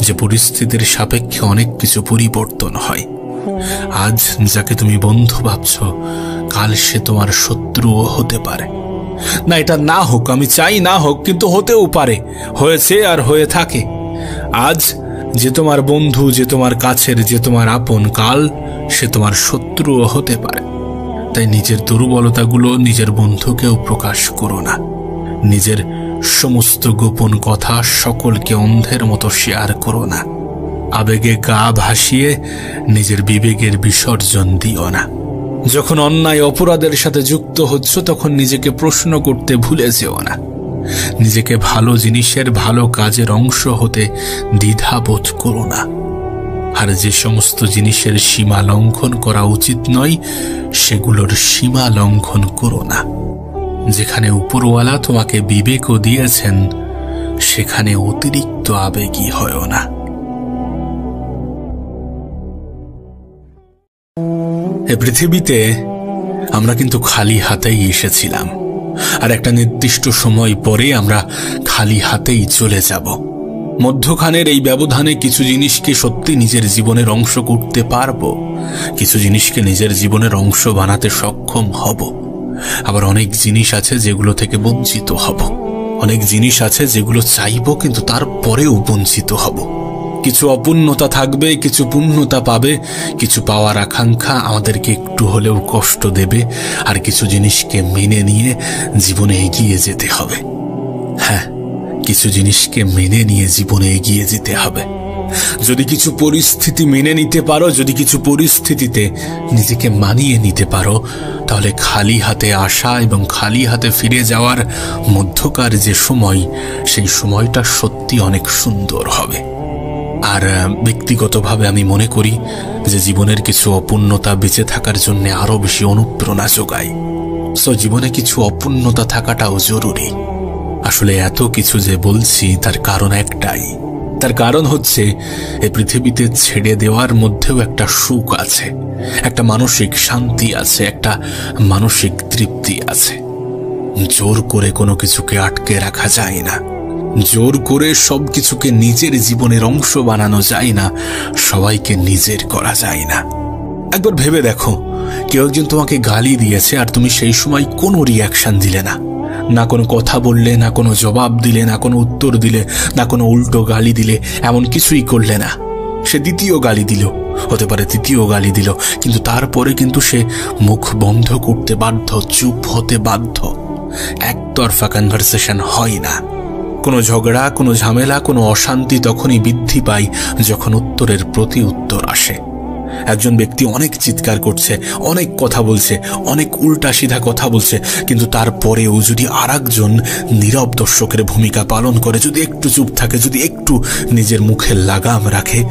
Speaker 1: যে পরিস্থিতির সাপেক্ষে অনেক কিছু পরিবর্তন হয়। আজ যাকে তুমি বন্ধু ভাবছো, কাল সে তোমার শত্রুও হতে পারে। না, এটা না হোক, আমি চাই না হোক, কিন্তু হতেও পারে, হয়েছে আর হয়ে থাকে। আজ যে তোমার বন্ধু, যে তোমার কাছের, যে তোমার আপন, কাল সে তোমার শত্রুও হতে পারে। তাই নিজের দুর্বলতাগুলো নিজের বন্ধুকেও প্রকাশ করো না। নিজের সমস্ত গোপন কথা সকলকে অন্ধের মতো শেয়ার করো না। আবেগে গা ভাসিয়ে নিজের বিবেকের বিসর্জন দিও না। যখন অন্যায় অপরাধের সাথে যুক্ত হচ্ছ, তখন নিজেকে প্রশ্ন করতে ভুলে যেও না। নিজেকে ভালো জিনিসের, ভালো কাজের অংশ হতে দ্বিধাবোধ করো না। আর যে সমস্ত জিনিসের সীমা লঙ্ঘন করা উচিত নয়, সেগুলোর সীমা লঙ্ঘন করো না। যেখানে উপরওয়ালা তোমাকে বিবেকও দিয়েছেন, সেখানে অতিরিক্ত আবেগী হয়ো না। এ পৃথিবীতে আমরা কিন্তু খালি হাতেই এসেছিলাম, আর একটা নির্দিষ্ট সময় পরে আমরা খালি হাতেই চলে যাব। মধ্যখানের এই ব্যবধানে কিছু জিনিসকে সত্যি নিজের জীবনের অংশ করতে পারবো, কিছু জিনিসকে নিজের জীবনের অংশ বানাতে সক্ষম হব। আবার অনেক জিনিস আছে যেগুলো থেকে বঞ্চিত হব। অনেক জিনিস আছে যেগুলো চাইবো, কিন্তু তারপরেও বঞ্চিত হব। কিছু অপূর্ণতা থাকবে, কিছু পূর্ণতা পাবে। কিছু পাওয়ার আকাঙ্ক্ষা আমাদেরকে একটু হলেও কষ্ট দেবে, আর কিছু জিনিসকে মেনে নিয়ে জীবনে এগিয়ে যেতে হবে। হ্যাঁ, কিছু জিনিসকে মেনে নিয়ে জীবনে এগিয়ে যেতে হবে। যদি কিছু পরিস্থিতি মেনে নিতে পারো, যদি কিছু পরিস্থিতিতে নিজেকে মানিয়ে নিতে পারো, তাহলে খালি হাতে আসা এবং খালি হাতে ফিরে যাওয়ার মধ্যকার যে সময়, সেই সময়টা সত্যি অনেক সুন্দর হবে। আর ব্যক্তিগতভাবে আমি মনে করি যে জীবনের কিছু অপূর্ণতা বেঁচে থাকার জন্য আরো বেশি অনুপ্রেরণা যোগায়। সো জীবনে কিছু অপূর্ণতা থাকাটাও জরুরি। আসলে এত কিছু যে বলছি তার কারণ একটাই। তার কারণ হচ্ছে এই পৃথিবীতে ছেড়ে দেওয়ার মধ্যেও একটা সুখ আছে, একটা মানসিক শান্তি আছে, একটা মানসিক তৃপ্তি আছে। জোর করে কোনো কিছুকে আটকে রাখা যায় না, জোর করে সবকিছুকে নিজের জীবনের অংশ বানানো যায় না, সবাইকে নিজের করা যায় না। একবার ভেবে দেখো, কেউ একজন তোমাকে গালি দিয়েছে আর তুমি সেই সময় কোনো রিয়াকশন দিলে না, না কোনো কথা বললে, না কোনো জবাব দিলে, না কোনো উত্তর দিলে, না কোনো উল্টো গালি দিলে, এমন কিছুই করলে না। সে দ্বিতীয় গালি দিল, হতে পারে তৃতীয় গালি দিল, কিন্তু তারপরে কিন্তু সে মুখ বন্ধ করতে বাধ্য, চুপ হতে বাধ্য। একতরফা কনভারসেশন হয় না। কোনো ঝগড়া, কোনো ঝামেলা, কোনো অশান্তি তখনই বৃদ্ধি পায় যখন উত্তরের প্রতি উত্তর আসে। একজন ব্যক্তি অনেক চিৎকার করছে, অনেক কথা বলছে, অনেক উল্টা সিধা কথা বলছে, কিন্তু তারপরেও যদি আরেকজন নীরব দর্শকের ভূমিকা পালন করে, যদি একটু চুপ থাকে, যদি একটু নিজের মুখে লাগাম রাখে,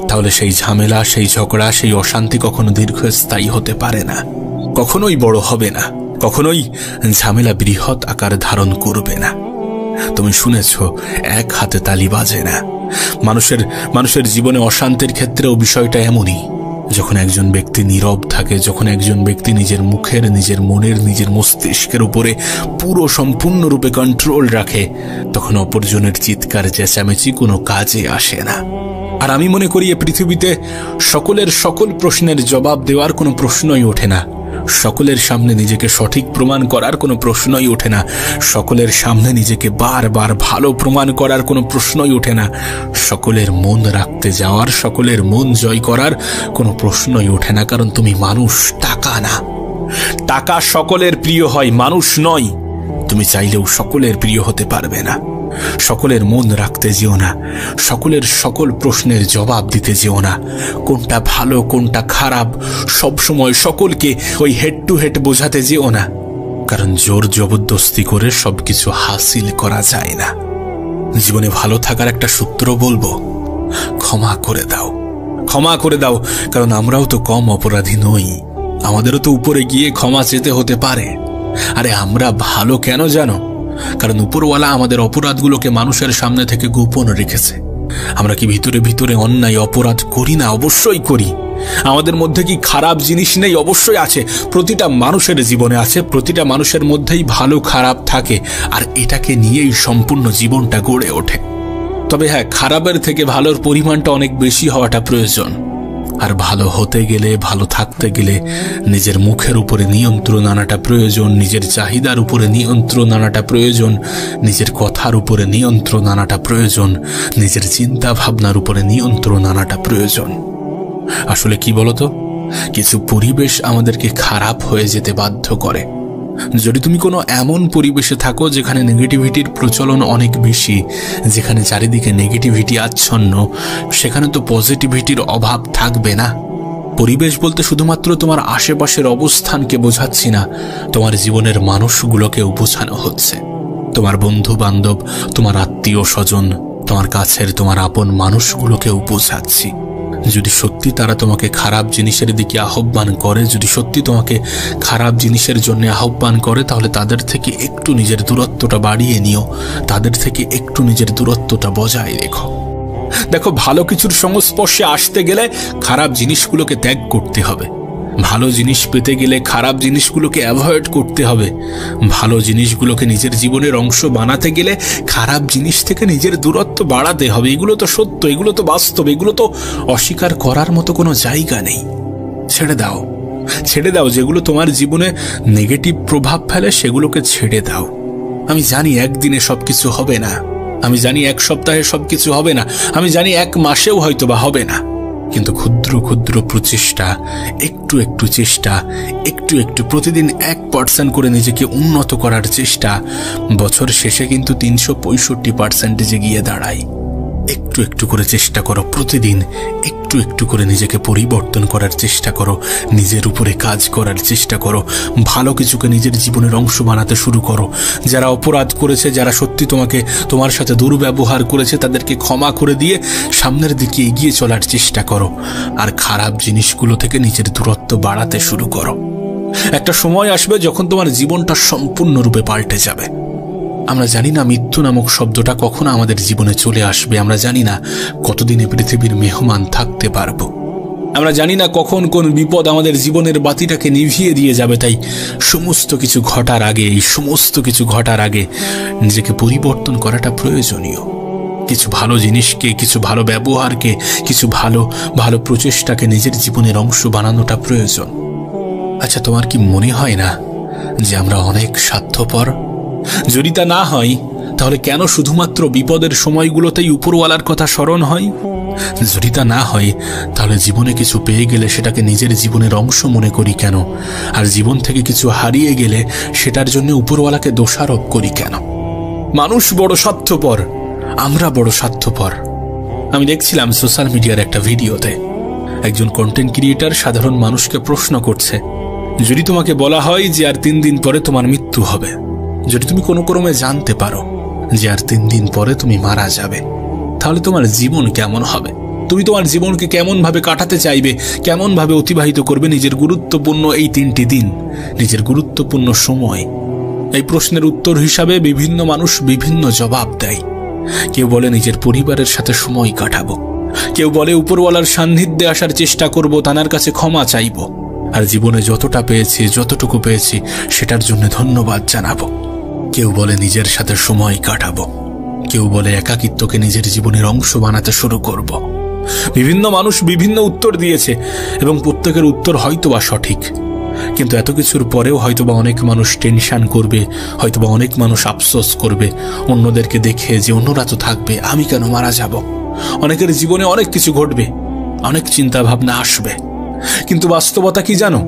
Speaker 1: তাহলে সেই ঝামেলা, সেই ঝগড়া, সেই অশান্তি কখনো দীর্ঘস্থায়ী হতে পারে না, কখনোই বড় হবে না, কখনোই ঝামেলা বৃহৎ আকার ধারণ করবে না। তুমি শুনেছ, এক হাতে তালি বাজে না। মানুষের জীবনে অশান্তির ক্ষেত্রেও বিষয়টা এমনই। যখন একজন ব্যক্তি নীরব থাকে, যখন একজন ব্যক্তি নিজের মুখের, নিজের মনের, নিজের মস্তিষ্কের উপরে পুরো সম্পূর্ণরূপে কন্ট্রোল রাখে, তখন অপরজনের চিৎকার চেঁচামেচি কোনো কাজে আসে না। আর আমি মনে করি এ পৃথিবীতে সকলের সকল প্রশ্নের জবাব দেওয়ার কোনো প্রশ্নই ওঠে না। সকলের সামনে নিজেকে সঠিক প্রমাণ করার কোনো প্রশ্নই ওঠে না। সকলের সামনে নিজেকে বারবার ভালো প্রমাণ করার কোনো প্রশ্নই ওঠে না। সকলের মন রাখতে যাওয়ার, সকলের মন জয় করার কোনো প্রশ্নই ওঠে না। কারণ তুমি মানুষ, টাকা না। টাকা সকলের প্রিয় হয়, মানুষ নয়। তুমি চাইলেও সকলের প্রিয় হতে পারবে না। সকলের মন রাখতে যেও না, সকলের সকল প্রশ্নের জবাব দিতে যেও না। কোনটা ভালো, কোনটা খারাপ, সবসময় সকলকে ওই হেড টু হেড বোঝাতে যেও না। কারণ জোর জবরদস্তি করে সবকিছু হাসিল করা যায় না। জীবনে ভালো থাকার একটা সূত্র বলবো, ক্ষমা করে দাও, ক্ষমা করে দাও। কারণ আমরাও তো কম অপরাধী নই, আমাদেরও তো উপরে গিয়ে ক্ষমা চেতে হতে পারে। আরে আমরা ভালো কেন জানো? কারণ উপরওয়ালা আমাদের অপরাধগুলোকে মানুষের সামনে থেকে গোপন রেখেছে। আমরা কি ভিতরে ভিতরে অন্যায় অপরাধ করি না? অবশ্যই করি। আমাদের মধ্যে কি খারাপ জিনিস নেই? অবশ্যই আছে। প্রতিটা মানুষের জীবনে আছে, প্রতিটা মানুষের মধ্যেই ভালো খারাপ থাকে, আর এটাকে নিয়েই সম্পূর্ণ জীবনটা গড়ে ওঠে। তবে হ্যাঁ, খারাপের থেকে ভালোর পরিমাণটা অনেক বেশি হওয়াটা প্রয়োজন। আর ভালো হতে গেলে, ভালো থাকতে গেলে নিজের মুখের উপরে নিয়ন্ত্রণ আনাটা প্রয়োজন, নিজের চাহিদার উপরে নিয়ন্ত্রণ আনাটা প্রয়োজন, নিজের কথার উপরে নিয়ন্ত্রণ আনাটা প্রয়োজন, নিজের চিন্তা ভাবনার উপরে নিয়ন্ত্রণ আনাটা প্রয়োজন। আসলে কি বলতো, কিছু পরিবেশ আমাদেরকে খারাপ হয়ে যেতে বাধ্য করে। যদি তুমি কোনো এমন পরিবেশে থাকো যেখানে নেগেটিভিটির প্রচলন অনেক বেশি, যেখানে চারিদিকে নেগেটিভিটি আচ্ছন্ন, সেখানে তো পজিটিভিটির অভাব থাকবে না। পরিবেশ বলতে শুধুমাত্র তোমার আশেপাশের অবস্থানকে বোঝাচ্ছি না, তোমার জীবনের মানুষগুলোকেও বোঝানো হচ্ছে। তোমার বন্ধু বান্ধব, তোমার আত্মীয় স্বজন, তোমার কাছের তোমার আপন মানুষগুলোকেও বোঝাচ্ছি। যদি সত্যি তারা তোমাকে খারাপ জিনিসের দিকে আহ্বান করে, যদি সত্যি তোমাকে খারাপ জিনিসের জন্য আহ্বান করে, তাহলে তাদের থেকে একটু নিজের দূরত্বটা বাড়িয়ে নিও, তাদের থেকে একটু নিজের দূরত্বটা বজায় রেখো। দেখো, ভালো কিছুর সংস্পর্শে আসতে গেলে খারাপ জিনিসগুলোকে ত্যাগ করতে হবে, ভালো জিনিস পেতে গেলে খারাপ জিনিসগুলোকে অ্যাভয়েড করতে হবে, ভালো জিনিসগুলোকে নিজের জীবনের অংশ বানাতে গেলে খারাপ জিনিস থেকে নিজের দূরত্ব বাড়াতে হবে। এগুলো তো সত্য, এগুলো তো বাস্তব, এগুলো তো অস্বীকার করার মতো কোনো জায়গা নেই। ছেড়ে দাও, ছেড়ে দাও। যেগুলো তোমার জীবনে নেগেটিভ প্রভাব ফেলে সেগুলোকে ছেড়ে দাও। আমি জানি একদিনে সবকিছু হবে না, আমি জানি এক সপ্তাহে সবকিছু হবে না, আমি জানি এক মাসেও হয়তো বা হবে না, কিন্তু ক্ষুদ্র ক্ষুদ্র প্রচেষ্টা, একটু একটু চেষ্টা, একটু একটু প্রতিদিন 1% করে নিজেকে উন্নত করার চেষ্টা বছর শেষে কিন্তু 365% গিয়ে দাঁড়ায়। একটু একটু করে চেষ্টা করো, প্রতিদিন একটু একটু করে নিজেকে পরিবর্তন করার চেষ্টা করো, নিজের উপরে কাজ করার চেষ্টা করো, ভালো কিছুকে নিজের জীবনের অংশ বানাতে শুরু করো। যারা অপরাধ করেছে, যারা সত্যি তোমার সাথে দুর্ব্যবহার করেছে, তাদেরকে ক্ষমা করে দিয়ে সামনের দিকে এগিয়ে চলার চেষ্টা করো। আর খারাপ জিনিসগুলো থেকে নিজের দূরত্ব বাড়াতে শুরু করো। একটা সময় আসবে যখন তোমার জীবনটা সম্পূর্ণরূপে পাল্টে যাবে। আমরা জানি না মৃত্যু নামক শব্দটা কখন আমাদের জীবনে চলে আসবে, আমরা জানি না কতদিনে পৃথিবীর মেহমান থাকতে পারবো, আমরা জানি না কখন কোন বিপদ আমাদের জীবনের বাতিটাকে নিভিয়ে দিয়ে যাবে। তাই সমস্ত কিছু ঘটার আগে, এই সমস্ত কিছু ঘটার আগে নিজেকে পরিবর্তন করাটা প্রয়োজনীয়। কিছু ভালো জিনিসকে, কিছু ভালো ব্যবহারকে, কিছু ভালো ভালো প্রচেষ্টাকে নিজের জীবনের অংশ বানানোটা প্রয়োজন। আচ্ছা, তোমার কি মনে হয় না যে আমরা অনেক স্বার্থপর? যদি তা না হয়, তাহলে কেন শুধুমাত্র বিপদের সময়গুলোতেই উপরওয়ালার কথা স্মরণ হয়? যদি তা না হয়, তাহলে জীবনে কিছু পেয়ে গেলে সেটাকে নিজের জীবনের অংশ মনে করি কেন? আর জীবন থেকে কিছু হারিয়ে গেলে সেটার জন্য উপরওয়ালাকে দোষারোপ করি কেন? মানুষ বড় স্বার্থপর, আমরা বড় স্বার্থপর। আমি দেখছিলাম সোশ্যাল মিডিয়ার একটা ভিডিওতে একজন কন্টেন্ট ক্রিয়েটর সাধারণ মানুষকে প্রশ্ন করছে, যদি তোমাকে বলা হয় যে আর 3 দিন পরে তোমার মৃত্যু হবে, যদি তুমি কোনো ক্রমে জানতে পারো যে আর 3 দিন পরে তুমি মারা যাবে, তাহলে তোমার জীবন কেমন হবে? তুমি তোমার জীবনকে কেমন ভাবে কাটাতে চাইবে, কেমন ভাবে অতিবাহিত করবে নিজের গুরুত্বপূর্ণ এই 3টি দিন, নিজের গুরুত্বপূর্ণ সময়? এই প্রশ্নের উত্তর হিসাবে বিভিন্ন মানুষ বিভিন্ন জবাব দেয়। কেউ বলে নিজের পরিবারের সাথে সময় কাটাবো, কেউ বলে উপরওয়ালার সান্নিধ্যে আসার চেষ্টা করব, তানার কাছে ক্ষমা চাইব, আর জীবনে যতটা পেয়েছি, যতটুকু পেয়েছি সেটার জন্য ধন্যবাদ জানাবো। কেউ বলে নিজের সাথে সময় কাটাবো, কেউ বলে একাকিত্বকে নিজের জীবনের অংশ বানাতে শুরু করব। বিভিন্ন মানুষ বিভিন্ন উত্তর দিয়েছে এবং প্রত্যেকের উত্তর হয়তোবা সঠিক, কিন্তু এত কিছুর পরেও হয়তোবা অনেক মানুষ টেনশন করবে, হয়তোবা অনেক মানুষ আফসোস করবে অন্যদেরকে দেখে যে অন্যরা তো থাকবে, আমি কেন মারা যাব। অনেকের জীবনে অনেক কিছু ঘটবে, অনেক চিন্তা ভাবনা আসবে, কিন্তু বাস্তবতা কি জানো?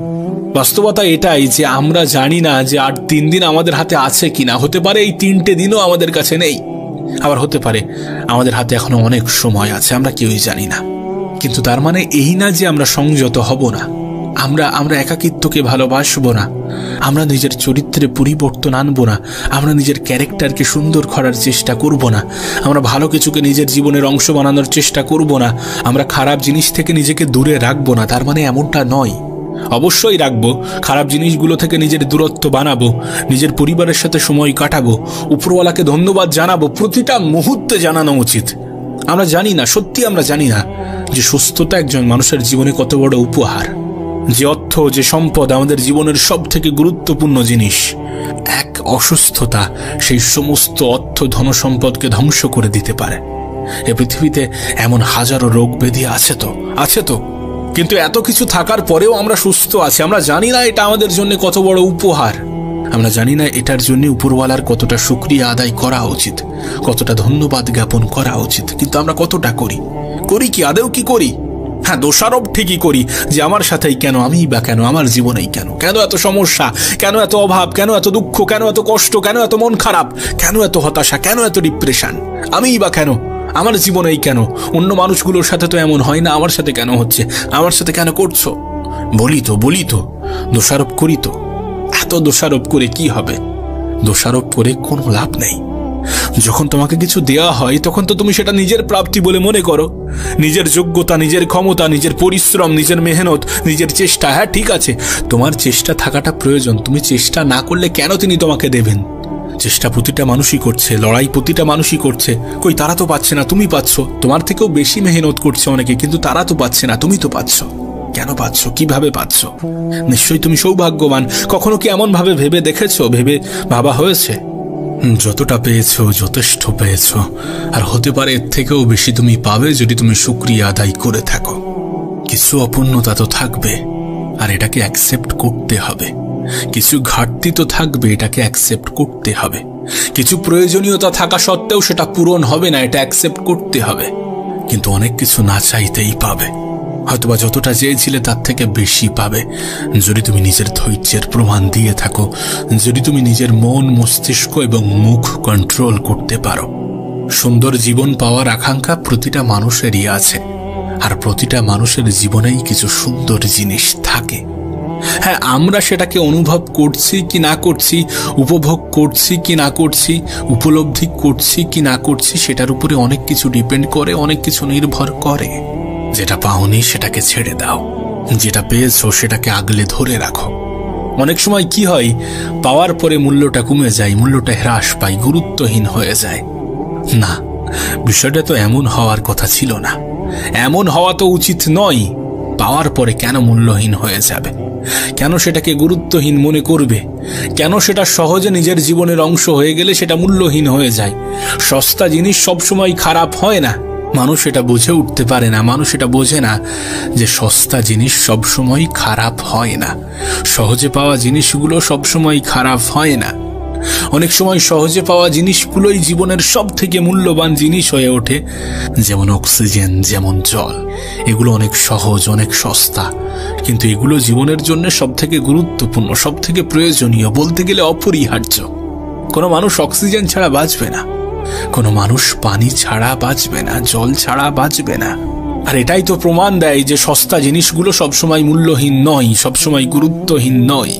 Speaker 1: বাস্তবতা এটাই যে আমরা জানি না যে আর 3 দিন আমাদের হাতে আছে কিনা। হতে পারে এই 3টে দিনও আমাদের কাছে নেই, আবার হতে পারে আমাদের হাতে এখনো অনেক সময় আছে, আমরা কেউই জানি না। কিন্তু তার মানে এই না যে আমরা সংযত হব না, আমরা একাকিত্বকে ভালোবাসবো না, আমরা নিজের চরিত্রে পরিবর্তন আনবো না, আমরা নিজের ক্যারেক্টারকে সুন্দর করার চেষ্টা করব না, আমরা ভালো কিছুকে নিজের জীবনের অংশ বানানোর চেষ্টা করব না, আমরা খারাপ জিনিস থেকে নিজেকে দূরে রাখবো না। তার মানে এমনটা নয়, অবশ্যই রাখবো, খারাপ জিনিসগুলো থেকে নিজের দূরত্ব বানাবো, নিজের পরিবারের সাথে সময় কাটাবো, উপরওয়ালাকে ধন্যবাদ জানাবো, প্রতিটা মুহূর্তে জানানো উচিত। আমরা জানি না, সত্যি আমরা জানি না যে সুস্থতা একজন মানুষের জীবনে কত বড় উপহার, যে অর্থ, যে সম্পদ আমাদের জীবনের সব থেকে গুরুত্বপূর্ণ জিনিস। এক অসুস্থতা সেই সমস্ত অর্থ, ধনসম্পদকে ধ্বংস করে দিতে পারে। এ পৃথিবীতে এমন হাজারো রোগ ব্যাধি আছে তো, কিন্তু এত কিছু থাকার পরেও আমরা সুস্থ আছি। আমরা জানি না এটা আমাদের জন্য কত বড় উপহার। আমরা জানি না এটার জন্য উপরওয়ালার কতটা শুকরিয়া আদায় করা উচিত, কতটা ধন্যবাদ জ্ঞাপন করা উচিত। কিন্তু আমরা কতটা করি? করি কি? আদেও কি করি? হ্যাঁ, দোষারোপ ঠিকই করি যে আমার সাথেই কেন, আমিই বা কেন, আমার জীবনেই কেন, কেন এত সমস্যা, কেন এত অভাব, কেন এত দুঃখ, কেন এত কষ্ট, কেন এত মন খারাপ, কেন এত হতাশা, কেন এত ডিপ্রেশন, আমিই বা কেন, আমার জীবনেই কেন, অন্য মানুষগুলোর সাথে তো এমন হয় না, আমার সাথে কেন হচ্ছে, আমার সাথে কেন করছো? বলি তো দোষারোপ করি তো। এত দোষারোপ করে কি হবে? দোষারোপ করে কোনো লাভ নেই। যখন তোমাকে কিছু দেয়া হয় তখন তো তুমি সেটা নিজের প্রাপ্তি বলে মনে করো, নিজের যোগ্যতা, নিজের ক্ষমতা, নিজের পরিশ্রম, নিজের মেহনত, নিজের চেষ্টা। হ্যাঁ ঠিক আছে, তোমার চেষ্টা থাকাটা প্রয়োজন। তুমি চেষ্টা না করলে কেন তিনি তোমাকে দেবেন? চেষ্টা প্রতিটা মানুষই করছে, লড়াই প্রতিটা মানুষই করছে। কই তারা তো পাচ্ছে না, তুমি পাচ্ছ। তোমার থেকেও বেশি মেহনত করছে অনেকে, কিন্তু তারা তো পাচ্ছে না, তুমি তো পাচ্ছ। কেন পাচ্ছ? কিভাবে পাচ্ছ? নিশ্চয়ই তুমি সৌভাগ্যবান। কখনো কি এমন ভাবে ভেবে দেখেছো, ভাবা হয়েছে? যতটা পেয়েছো যথেষ্ট পেয়েছো, আর হতে পারে এর থেকেও বেশি তুমি পাবে যদি তুমি শুকরিয়া আদায় করে থাকো। কিছু অপূর্ণতা তো থাকবে, আর এটাকে অ্যাকসেপ্ট করতে হবে। কিছু ঘাটতি তো থাকবে, এটাকে অ্যাকসেপ্ট করতে হবে। কিছু প্রয়োজনীয়তা থাকা সত্ত্বেও সেটা পূরণ হবে না, এটা অ্যাকসেপ্ট করতে হবে। কিন্তু অনেক কিছু না চাইতেই পাবে। হয়তোবা যতটা চেয়েছিলে তার থেকে বেশি পাবে যদি তুমি নিজের ধৈর্যের প্রমাণ দিয়ে থাকো, যদি তুমি নিজের মন, মস্তিষ্ক এবং মুখ কন্ট্রোল করতে পারো। সুন্দর জীবন পাওয়ার আকাঙ্ক্ষা প্রতিটা মানুষেরই আছে, আর প্রতিটা মানুষের জীবনেই কিছু সুন্দর জিনিস থাকে। হ্যাঁ, আমরা সেটাকে অনুভব করছি কি না করছি, উপভোগ করছি কি না করছি, উপলব্ধি করছি কি না করছি, সেটার উপরে অনেক কিছু ডিপেন্ড করে, অনেক কিছু নির্ভর করে। যেটা পাওনি সেটাকে ছেড়ে দাও, যেটা পেয়েছো সেটাকে আগলে ধরে রাখো। অনেক সময় কি হয়, পাওয়ার পরে মূল্যটা কমে যায়, মূল্যটা হ্রাস পায়, গুরুত্বহীন হয়ে যায়। না, বিষয়টা তো এমন হওয়ার কথা ছিল না, এমন হওয়া তো উচিত নয়। পাওয়ার পরে কেন মূল্যহীন হয়ে যাবে? কেন সেটাকে গুরুত্বহীন মনে করবে? কেন সেটা সহজে নিজের জীবনের অংশ হয়ে গেলে সেটা মূল্যহীন হয়ে যায়? সস্তা জিনিস সবসময় খারাপ হয় না। মানুষ এটা বুঝে উঠতে পারে না, মানুষ এটা বোঝে না যে সস্তা জিনিস সবসময় খারাপ হয় না, সহজে পাওয়া জিনিসগুলো সবসময় খারাপ হয় না। অনেক সময় সহজে পাওয়া জিনিসগুলোই জীবনের সব থেকে মূল্যবান জিনিস হয়ে ওঠে। যেমন অক্সিজেন, যেমন জল, এগুলো অনেক সহজ, অনেক সস্তা, কিন্তু এগুলো জীবনের জন্য সব থেকে গুরুত্বপূর্ণ, সব থেকে প্রয়োজনীয়, বলতে গেলে অপরিহার্য। কোনো মানুষ অক্সিজেন ছাড়া বাঁচবে না, কোনো মানুষ পানি ছাড়া বাঁচবে না, জল ছাড়া বাঁচবে না। আর এটাই তো প্রমাণ দেয় যে সস্তা জিনিসগুলো সবসময় মূল্যহীন নয়, সবসময় গুরুত্বহীন নয়।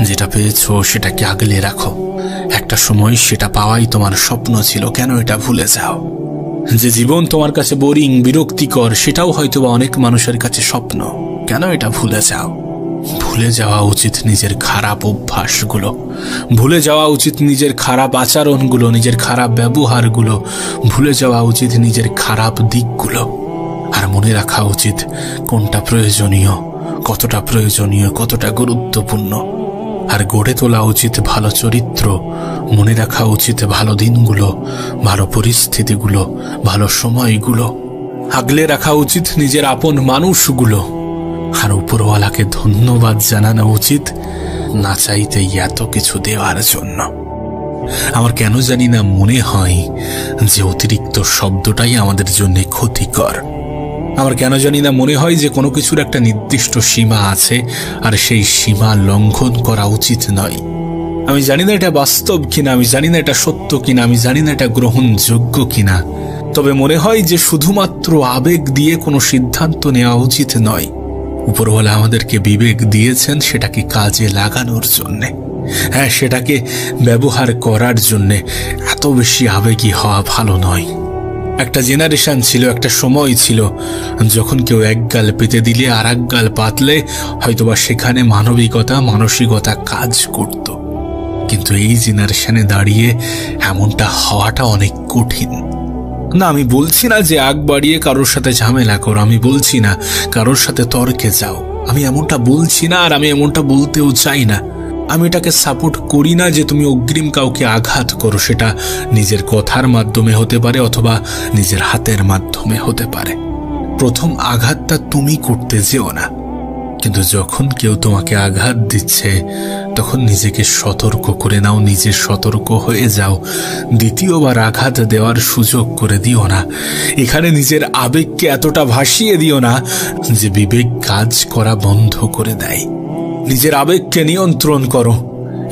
Speaker 1: যেটা পেয়েছো সেটাকে আগলে রাখো। একটা সময় সেটা পাওয়াই তোমার স্বপ্ন ছিল, কেন এটা ভুলে যাও? যে জীবন তোমার কাছে বোরিং, বিরক্তিকর, সেটাও হয়তোবা অনেক মানুষের কাছে স্বপ্ন, কেন এটা ভুলে যাও? ভুলে যাওয়া উচিত নিজের খারাপ অভ্যাসগুলো, ভুলে যাওয়া উচিত নিজের খারাপ আচরণগুলো, নিজের খারাপ ব্যবহারগুলো, ভুলে যাওয়া উচিত নিজের খারাপ দিকগুলো। আর মনে রাখা উচিত কোনটা প্রয়োজনীয়, কতটা গুরুত্বপূর্ণ। আর গড়ে তোলা উচিত ভালো চরিত্র, মনে রাখা উচিত ভালো দিনগুলো, ভালো পরিস্থিতিগুলো, ভালো সময়গুলো। আগলে রাখা উচিত নিজের আপন মানুষগুলো। আর উপরওয়ালাকে ধন্যবাদ জানানো উচিত না চাইতেই এত কিছু দেওয়ার জন্য। আমার কেন জানি না মনে হয় যে অতিরিক্ত শব্দটাই আমাদের জন্য ক্ষতিকর। আমার কেন জানি না মনে হয় যে কোনো কিছুর একটা নির্দিষ্ট সীমা আছে, আর সেই সীমা লঙ্ঘন করা উচিত নয়। আমি জানি না এটা বাস্তব কিনা, আমি জানি না এটা সত্য কিনা, আমি জানি না এটা গ্রহণযোগ্য কিনা, তবে মনে হয় যে শুধুমাত্র আবেগ দিয়ে কোনো সিদ্ধান্ত নেওয়া উচিত নয়। উপরওয়ালা আমাদেরকে বিবেক দিয়েছেন সেটাকে কাজে লাগানোর জন্যে, হ্যাঁ, সেটাকে ব্যবহার করার জন্যে। এত বেশি আবেগী হওয়া ভালো নয়। একটা জেনারেশন ছিল, একটা সময় ছিল যখন কেউ এক গাল পেতে দিলে আর এক গাল পাতলে হয়তোবা সেখানে মানবিকতা, মানসিকতা কাজ করত। কিন্তু এই জেনারেশনে দাঁড়িয়ে এমনটা হওয়াটা অনেক কঠিন। না, আমি বলছি না যে আগ বাড়িয়ে কারোর সাথে ঝামেলা করো, আমি বলছি না কারোর সাথে তর্কে যাও, আমি এমনটা বলছি না, আর আমি এমনটা বলতেও চাই না। আমি এটাকে সাপোর্ট করি না যে তুমি অগ্রিম কাউকে আঘাত করো, সেটা নিজের কথার মাধ্যমে হতে পারে অথবা নিজের হাতের মাধ্যমে হতে পারে। প্রথম আঘাতটা তুমি করতে যেও না, কিন্তু যখন কেউ তোমাকে আঘাত দিচ্ছে তখন নিজেকে সতর্ক করে নাও, নিজে সতর্ক হয়ে যাও। দ্বিতীয়বার আঘাত দেওয়ার সুযোগ করে দিও না। এখানে নিজের আবেগকে এতটা ভাসিয়ে দিও না যে বিবেক কাজ করা বন্ধ করে দেয়। নিজের আবেগকে নিয়ন্ত্রণ করো।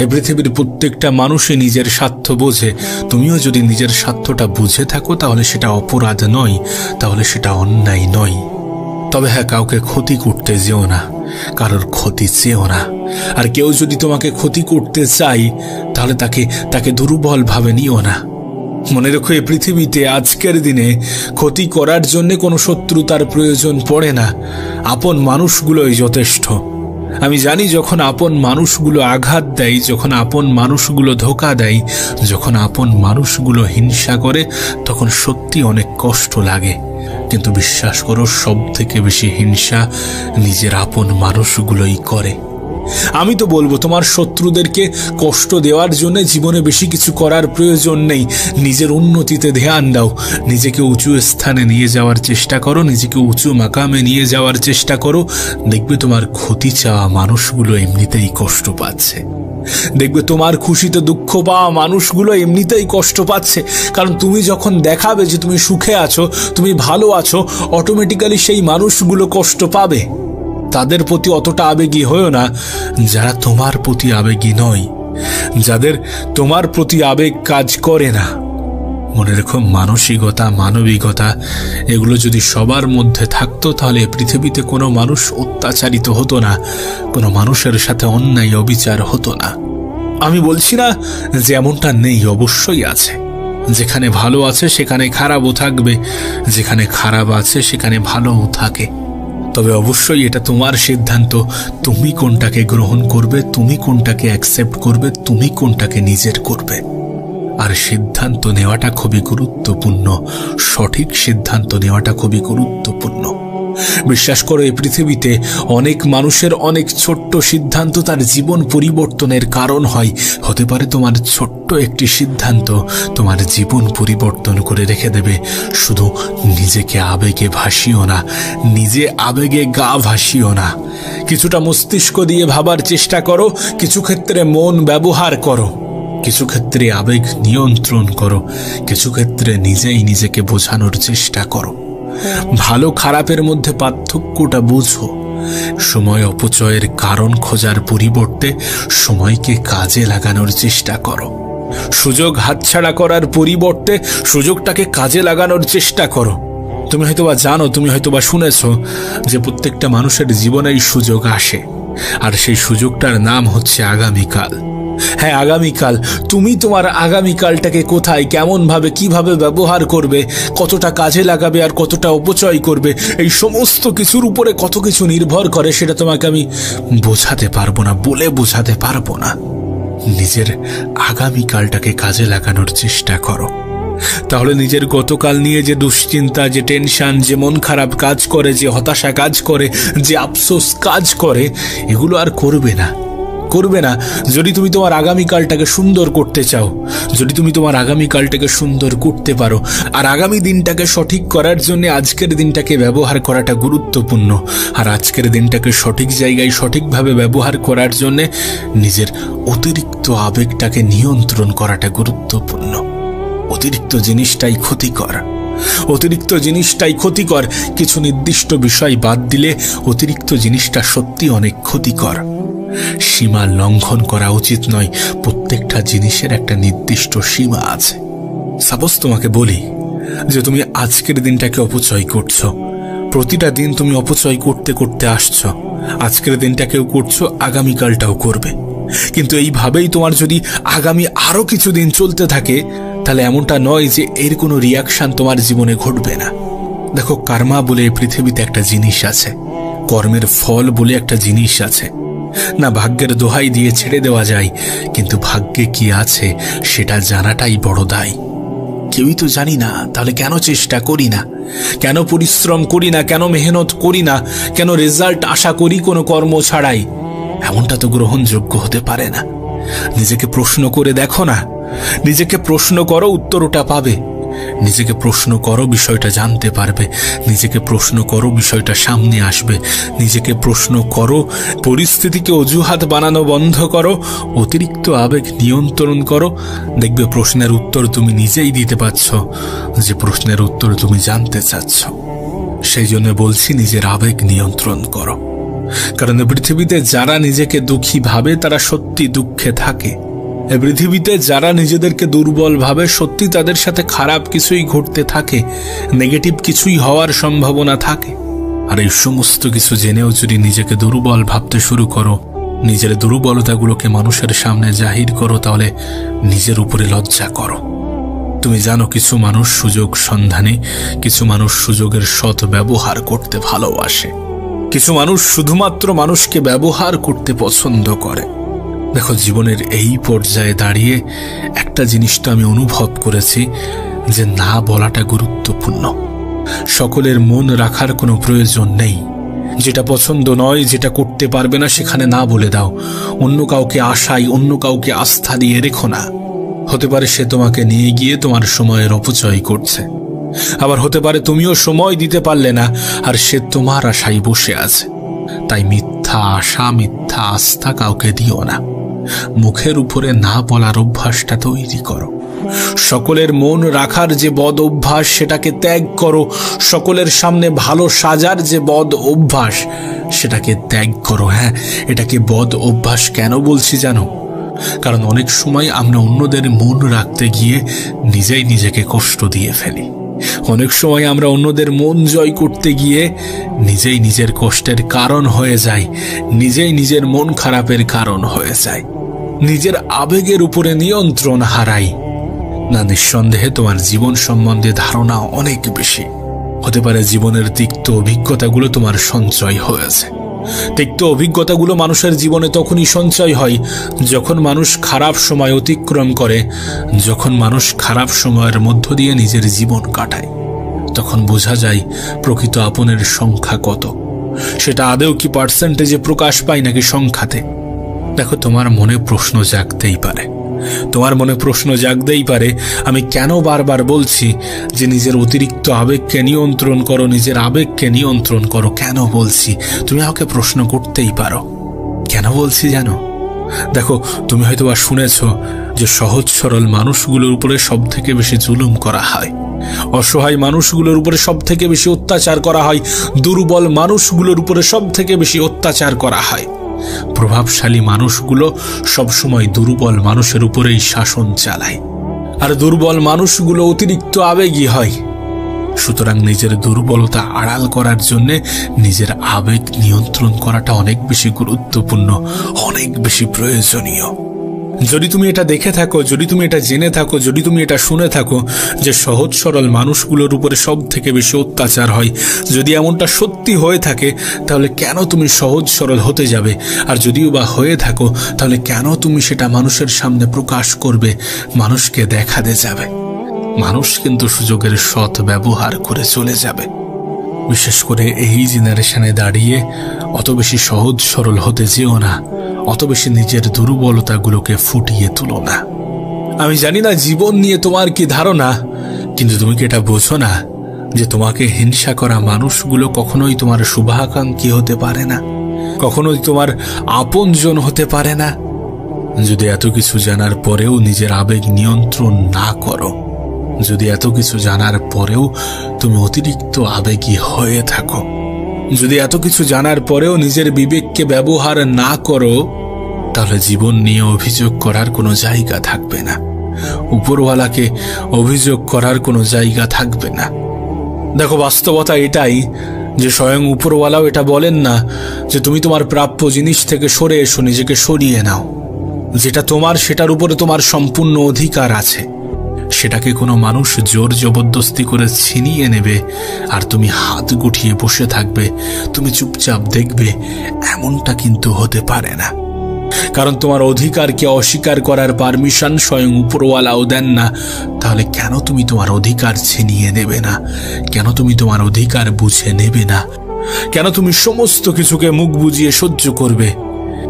Speaker 1: এ পৃথিবীর প্রত্যেকটা মানুষই নিজের স্বার্থ বোঝে। তুমিও যদি নিজের স্বার্থটা বুঝে থাকো তাহলে সেটা অপরাধ নয়, তাহলে সেটা অন্যায় নয়। তবে হ্যাঁ, কাউকে ক্ষতি করতে যেও না, কারোর ক্ষতি চেয়েও না। আর কেউ যদি তোমাকে ক্ষতি করতে চায় তাহলে তাকে দুর্বল ভাবে নিও না। মনে রেখো, এই পৃথিবীতে আজকের দিনে ক্ষতি করার জন্য কোনো শত্রুতার প্রয়োজন পড়ে না। আপন মানুষগুলোই যথেষ্ট। আমি জানি যখন আপন মানুষগুলো আঘাত দেয়, যখন আপন মানুষগুলো ধোঁকা দেয়, যখন আপন মানুষগুলো হিংসা করে, তখন সত্যি অনেক কষ্ট লাগে। কিন্তু বিশ্বাস করো, সব থেকে বেশি হিংসা নিজের আপন মানুষগুলোই করে। আমি তো বলবো, তোমার শত্রুদেরকে কষ্ট দেওয়ার জন্য জীবনে বেশি কিছু করার প্রয়োজন নেই। নিজের উন্নতিতে ধ্যান দাও, নিজেকে উঁচু স্থানে নিয়ে যাওয়ার চেষ্টা করো, নিজেকে উঁচু মাকামে নিয়ে যাওয়ার চেষ্টা করো। দেখবে তোমার ক্ষতি চাওয়া মানুষগুলো এমনিতেই কষ্ট পাচ্ছে। দেখবে তোমার খুশিতে দুঃখ পাওয়া মানুষগুলো এমনিতেই কষ্ট পাচ্ছে। কারণ তুমি যখন দেখাবে যে তুমি সুখে আছো, তুমি ভালো আছো, অটোমেটিক্যালি সেই মানুষগুলো কষ্ট পাবে। তাদের প্রতি অতটা আবেগী হয়েও না যারা তোমার প্রতি আবেগী নয়, যাদের তোমার প্রতি আবেগ কাজ করে না। মনে রেখো, মানসিকতা, মানবিকতা এগুলো যদি সবার মধ্যে থাকতো তাহলে পৃথিবীতে কোনো মানুষ অত্যাচারিত হতো না, কোনো মানুষের সাথে অন্যায় অবিচার হতো না। আমি বলছি না যে এমনটা নেই, অবশ্যই আছে। যেখানে ভালো আছে সেখানে খারাপও থাকবে, যেখানে খারাপ আছে সেখানে ভালোও থাকে। তবে অবশ্যই এটা তোমার সিদ্ধান্ত, তুমি কোনটাকে গ্রহণ করবে, তুমি কোনটাকে অ্যাকসেপ্ট করবে, তুমি কোনটাকে নিজের করবে। আর সিদ্ধান্ত নেওয়াটা খুবই গুরুত্বপূর্ণ, সঠিক সিদ্ধান্ত নেওয়াটা খুবই গুরুত্বপূর্ণ। বিশ্বাস করো, এই পৃথিবীতে অনেক মানুষের অনেক ছোট্ট সিদ্ধান্ত তার জীবন পরিবর্তনের কারণ হয়। হতে পারে তোমার ছোট্ট একটি সিদ্ধান্ত তোমার জীবন পরিবর্তন করে রেখে দেবে। শুধু নিজেকে আবেগে ভাসিও না, নিজে আবেগে গা ভাসিও না। কিছুটা মস্তিষ্ক দিয়ে ভাবার চেষ্টা করো, কিছু ক্ষেত্রে মন ব্যবহার করো, কিছু ক্ষেত্রে আবেগ নিয়ন্ত্রণ করো, কিছু ক্ষেত্রে নিজেই নিজেকে বোঝানোর চেষ্টা করো। ভালো খারাপের মধ্যে পার্থক্যটা বুঝো। সময় অপচয়ের কারণ খোঁজার পরিবর্তে সময়কে কাজে লাগানোর চেষ্টা করো। সুযোগ হাতছাড়া করার পরিবর্তে সুযোগটাকে কাজে লাগানোর চেষ্টা করো। তুমি হয়তোবা জানো, তুমি হয়তোবা শুনেছ যে প্রত্যেকটা মানুষের জীবনেই সুযোগ আসে, আর সেই সুযোগটার নাম হচ্ছে আগামীকাল। হ্যাঁ, আগামীকাল। তুমি তোমার আগামীকালটাকে কোথায়, কেমন ভাবে, কিভাবে ব্যবহার করবে, কতটা কাজে লাগাবে আর কতটা অপচয় করবে, এই সমস্ত কিছুর উপরে কত কিছু নির্ভর করে সেটা তোমাকে আমি বোঝাতে পারবো না, বলে বোঝাতে পারবো না। নিজের আগামীকালটাকে কাজে লাগানোর চেষ্টা করো। তাহলে নিজের গতকাল নিয়ে যে দুশ্চিন্তা, যে টেনশন, যে মন খারাপ কাজ করে, যে হতাশা কাজ করে, যে আফসোস কাজ করে, এগুলো আর করবে না। যদি তুমি তোমার আগামীকালটাকে সুন্দর করতে চাও, যদি তুমি তোমার আগামীকালটাকে সুন্দর করতে পারো, আর আগামী দিনটাকে সঠিক করার জন্য আজকের দিনটাকে ব্যবহার করাটা গুরুত্বপূর্ণ। আর আজকের দিনটাকে সঠিক জায়গায় সঠিকভাবে ব্যবহার করার জন্য নিজের অতিরিক্ত আবেগটাকে নিয়ন্ত্রণ করাটা গুরুত্বপূর্ণ। অতিরিক্ত জিনিসটাই ক্ষতিকর। কিছু নির্দিষ্ট বিষয় বাদ দিলে অতিরিক্ত জিনিসটা সত্যি অনেক ক্ষতিকর। সীমা লঙ্ঘন করা উচিত নয়। প্রত্যেকটা জিনিসের একটা নির্দিষ্ট সীমা আছে। সাপোজ তোমাকে বলি যে তুমি আজকের দিনটাকে অপচয় করছো, প্রতিটা দিন তুমি অপচয় করতে করতে আসছো, আজকের দিনটাকেও করছো, আগামীকালটাও করবে। কিন্তু এইভাবেই তোমার যদি আগামী আরো কিছু দিন চলতে থাকে, তাহলে এমনটা নয় যে এর কোনো রিয়াকশন তোমার জীবনে ঘটবে না। দেখো, কার্মা বলে এই পৃথিবীতে একটা জিনিস আছে, কর্মের ফল বলে একটা জিনিস আছে। না ভাগ্যের দোহাই দিয়ে ছেড়ে দেওয়া যায়, কিন্তু ভাগ্যে কি আছে সেটা জানাটাই বড় দায়। কেউই তো জানি না, তাহলে কেন চেষ্টা করি না, কেন পরিশ্রম করি না, কেন মেহনত করি না, কেন রেজাল্ট আশা করি কোনো কর্ম ছাড়াই? এমনটা তো গ্রহণযোগ্য হতে পারে না। নিজেকে প্রশ্ন করে দেখো না, নিজেকে প্রশ্ন করো, উত্তর ওটা পাবে। নিজেকে প্রশ্ন করো, বিষয়টা জানতে পারবে। নিজেকে প্রশ্ন করো, বিষয়টা সামনে আসবে। নিজেকে প্রশ্ন করো, পরিস্থিতিকে অজুহাত বানানো বন্ধ করো, অতিরিক্ত আবেগ নিয়ন্ত্রণ করো। দেখবে প্রশ্নের উত্তর তুমি নিজেই দিতে পারছ, যে প্রশ্নের উত্তর তুমি জানতে চাচ্ছ। সেই জন্য বলছি, নিজের আবেগ নিয়ন্ত্রণ করো। কারণ পৃথিবীতে যারা নিজেকে দুঃখী ভাবে তারা সত্যি দুঃখে থাকে। পৃথিবীতে যারা নিজেদেরকে দুর্বল ভাবে, সত্যি তাদের সাথে খারাপ কিছুই ঘটতে থাকে, নেগেটিভ কিছুই হওয়ার সম্ভাবনা থাকে। আর এই সমস্ত কিছু জেনেও যদি নিজেকে দুর্বল ভাবতে শুরু করো, নিজের দুর্বলতাগুলোকে মানুষের সামনে জাহির করো, তাহলে নিজের উপরে লজ্জা করো। তুমি জানো কিছু মানুষ সুযোগ সন্ধানী, কিছু মানুষ সুযোগের সৎ ব্যবহার করতে ভালোবাসে, কিছু মানুষ শুধুমাত্র মানুষকে ব্যবহার করতে পছন্দ করে। দেখো, জীবনের এই পর্যায়ে দাঁড়িয়ে একটা জিনিস তো আমি অনুভব করেছি, যে না বলাটা গুরুত্বপূর্ণ। সকলের মন রাখার কোনো প্রয়োজন নেই। যেটা পছন্দ নয়, যেটা করতে পারবে না, সেখানে না বলে দাও। অন্য কাউকে আশায়, অন্য কাউকে আস্থা দিয়ে রেখো না। হতে পারে সে তোমাকে নিয়ে গিয়ে তোমার সময়ের অপচয় করছে, আবার হতে পারে তুমিও সময় দিতে পারলে না আর সে তোমার আশায় বসে আছে। তাই মিথ্যা আশা, মিথ্যা আস্থা কাউকে দিও না। মুখের উপরে না বলার অভ্যাসটা তৈরি করো। সকলের মন রাখার যে বদ অভ্যাস, সেটাকে ত্যাগ করো। সকলের সামনে ভালো সাজার যে বদ অভ্যাস, সেটাকে ত্যাগ করো। হ্যাঁ, এটাকে বদ অভ্যাস কেন বলছি জানো? কারণ অনেক সময় আমরা অন্যদের মন রাখতে গিয়ে নিজেই নিজেকে কষ্ট দিয়ে ফেলি। অনেক সময় আমরা অন্যদের মন জয় করতে গিয়ে নিজেই নিজের কষ্টের কারণ হয়ে যাই, নিজেই নিজের মন খারাপের কারণ হয়ে যায়, নিজের আবেগের উপরে নিয়ন্ত্রণ হারাই। না, নিঃসন্দেহে তোমার জীবন সম্বন্ধে ধারণা অনেক বেশি। হতে পারে জীবনের তিক্ত অভিজ্ঞতাগুলো তোমার সঞ্চয় হয়েছে। তিক্ত অভিজ্ঞতাগুলো মানুষের জীবনে তখনই সঞ্চয় হয় যখন মানুষ খারাপ সময় অতিক্রম করে, যখন মানুষ খারাপ সময়ের মধ্য দিয়ে নিজের জীবন কাটায়। তখন বোঝা যায় প্রকৃত আপনের সংখ্যা কত। সেটা আদৌ কি পার্সেন্টেজে প্রকাশ পায় নাকি সংখ্যাতে? দেখো, তোমার মনে প্রশ্ন জাগতেই পারে, তোমার মনে প্রশ্ন জাগতেই পারে, আমি কেন বারবার বলছি যে নিজের অতিরিক্ত আবেগকে নিয়ন্ত্রণ করো, নিজের আবেগকে নিয়ন্ত্রণ করো। কেন বলছি তুমি আমাকে প্রশ্ন করতেই পারো। কেন বলছি জানো? দেখো, তুমি হয়তো বা শুনেছ যে সহজ সরল মানুষগুলোর উপরে সব থেকে বেশি জুলুম করা হয়, অসহায় মানুষগুলোর উপরে সব থেকে বেশি অত্যাচার করা হয়, দুর্বল মানুষগুলোর উপরে সব থেকে বেশি অত্যাচার করা হয়। প্রভাবশালী মানুষগুলো সবসময় দুর্বল মানুষের উপরেই শাসন চালায়, আর দুর্বল মানুষগুলো অতিরিক্ত আবেগী হয়। সুতরাং নিজের দুর্বলতা আড়াল করার জন্য নিজের আবেগ নিয়ন্ত্রণ করাটা অনেক বেশি গুরুত্বপূর্ণ, অনেক বেশি প্রয়োজনীয়। যদি তুমি এটা দেখে থাকো, যদি তুমি এটা জেনে থাকো, যদি তুমি এটা শুনে থাকো যে সহজ সরল মানুষগুলোর উপরে সব থেকে বেশি অত্যাচার হয়, যদি এমনটা সত্যি হয়ে থাকে, তাহলে কেন তুমি সহজ সরল হতে যাবে? আর যদিও বা হয়ে থাকো, তাহলে কেন তুমি সেটা মানুষের সামনে প্রকাশ করবে, মানুষকে দেখাতে যাবে? মানুষ কিন্তু সুযোগের সৎ ব্যবহার করে চলে যাবে। বিশেষ করে এই জেনারেশনে দাঁড়িয়ে অত বেশি সহজ সরল হতে যেও না, অত বেশি নিজের দুর্বলতাগুলোকে ফুটিয়ে তুলো না। আমি জানি না জীবন নিয়ে তোমার কি ধারণা, কিন্তু তুমি কি এটা বোঝো না যে তোমাকে হিংসা করা মানুষগুলো কখনোই তোমার শুভাকাঙ্ক্ষী হতে পারে না, কখনোই তোমার আপনজন হতে পারে না? যদি এত কিছু জানার পরেও নিজের আবেগ নিয়ন্ত্রণ না করো, যদি এত কিছু জানার পরেও তুমি অতিরিক্ত আবেগী হয়ে থাকো, যদি এত কিছু জানার পরেও নিজের বিবেককে ব্যবহার না করো, তাহলে জীবন নিয়ে অভিযোগ করার কোনো জায়গা থাকবে না, উপরওয়ালাকে অভিযোগ করার কোনো জায়গা থাকবে না। দেখো, বাস্তবতা এটাই যে স্বয়ং উপরওয়ালাও এটা বলেন না যে তুমি তোমার প্রাপ্য জিনিস থেকে সরে এসো, নিজেকে সরিয়ে নাও। যেটা তোমার সেটার উপরে তোমার সম্পূর্ণ অধিকার আছে। সেটাকে কোনো মানুষ জোর জবরদস্তি করে ছিনিয়ে নেবে আর তুমি হাত গুটিয়ে বসে থাকবে, তুমি চুপচাপ দেখবে, এমনটা কিন্তু হতে পারে না। কারণ তোমার অধিকারকে অস্বীকার করার পারমিশন স্বয়ং উপরওয়ালাও দেন না। তাহলে কেন তুমি তোমার অধিকার ছিনিয়ে নেবে না? কেন তুমি তোমার অধিকার বুঝে নেবে না? কেন তুমি সমস্ত কিছুকে মুখ বুজিয়ে সহ্য করবে?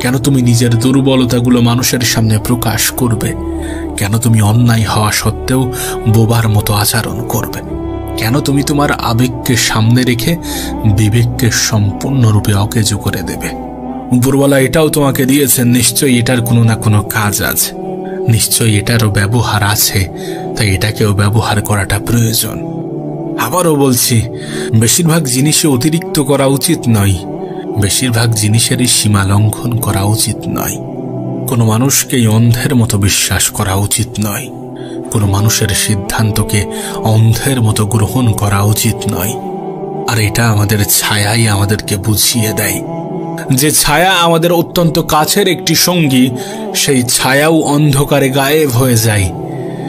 Speaker 1: কেন তুমি নিজের দুর্বলতাগুলো মানুষের সামনে প্রকাশ করবে? কেন তুমি অন্যায় হওয়া সত্ত্বেও বোবার মতো আচরণ করবে? কেন তুমি তোমার আবেগকে সামনে রেখে বিবেককে সম্পূর্ণরূপে অকেজো করে দেবে? উপরওয়ালা এটাও তোমাকে দিয়েছেন, নিশ্চয়ই এটার কোনো না কোনো কাজ আছে, নিশ্চয়ই এটারও ব্যবহার আছে, তাই এটাকেও ব্যবহার করাটা প্রয়োজন। আবারও বলছি, বেশিরভাগ জিনিসে অতিরিক্ত করা উচিত নয়, বেশিরভাগ জিনিসেরই সীমা লঙ্ঘন করা উচিত নয়। কোনো মানুষকেই অন্ধের মতো বিশ্বাস করা উচিত নয়, কোনো মানুষের সিদ্ধান্তকে অন্ধের মতো গ্রহণ করা উচিত নয়। আর এটা আমাদের ছায়াই আমাদেরকে বুঝিয়ে দেয়। যে ছায়া আমাদের অত্যন্ত কাছের একটি সঙ্গী, সেই ছায়াও অন্ধকারে গায়েব হয়ে যায়।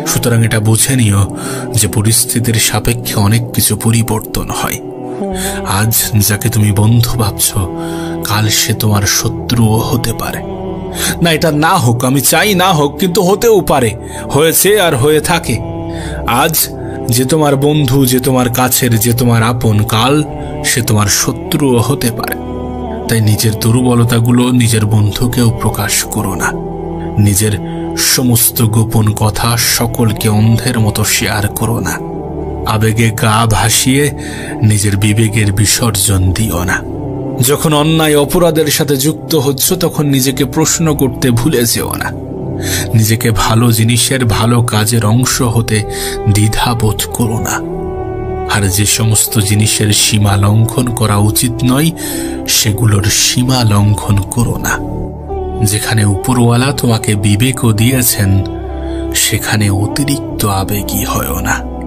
Speaker 1: সুতরাং এটা বুঝে নিও যে পরিস্থিতির সাপেক্ষে অনেক কিছু পরিবর্তন হয়। আজ যাকে তুমি বন্ধু ভাবছ, কাল সে তোমার শত্রুও হতে পারে। না, এটা না হোক, আমি চাই না হোক, কিন্তু হতেও পারে, হয়েছে আর হয়ে থাকে। আজ যে তোমার বন্ধু, যে তোমার কাছের, যে তোমার আপন, কাল সে তোমার শত্রুও হতে পারে। তাই নিজের দুর্বলতাগুলো নিজের বন্ধুকেও প্রকাশ করো না। নিজের সমস্ত গোপন কথা সকলকে অন্ধের মতো শেয়ার করো না। আবেগে গা ভাসিয়ে নিজের বিবেকের বিসর্জন দিও না। যখন অন্যায় অপরাধের সাথে যুক্ত হচ্ছ, তখন নিজেকে প্রশ্ন করতে ভুলে যেও না। নিজেকে ভালো জিনিসের, ভালো কাজের অংশ হতে দ্বিধাবোধ করো না। আর যে সমস্ত জিনিসের সীমা লঙ্ঘন করা উচিত নয়, সেগুলোর সীমা লঙ্ঘন করো না। যেখানে উপরওয়ালা তোমাকে বিবেকও দিয়েছেন, সেখানে অতিরিক্ত আবেগী হয়ো না।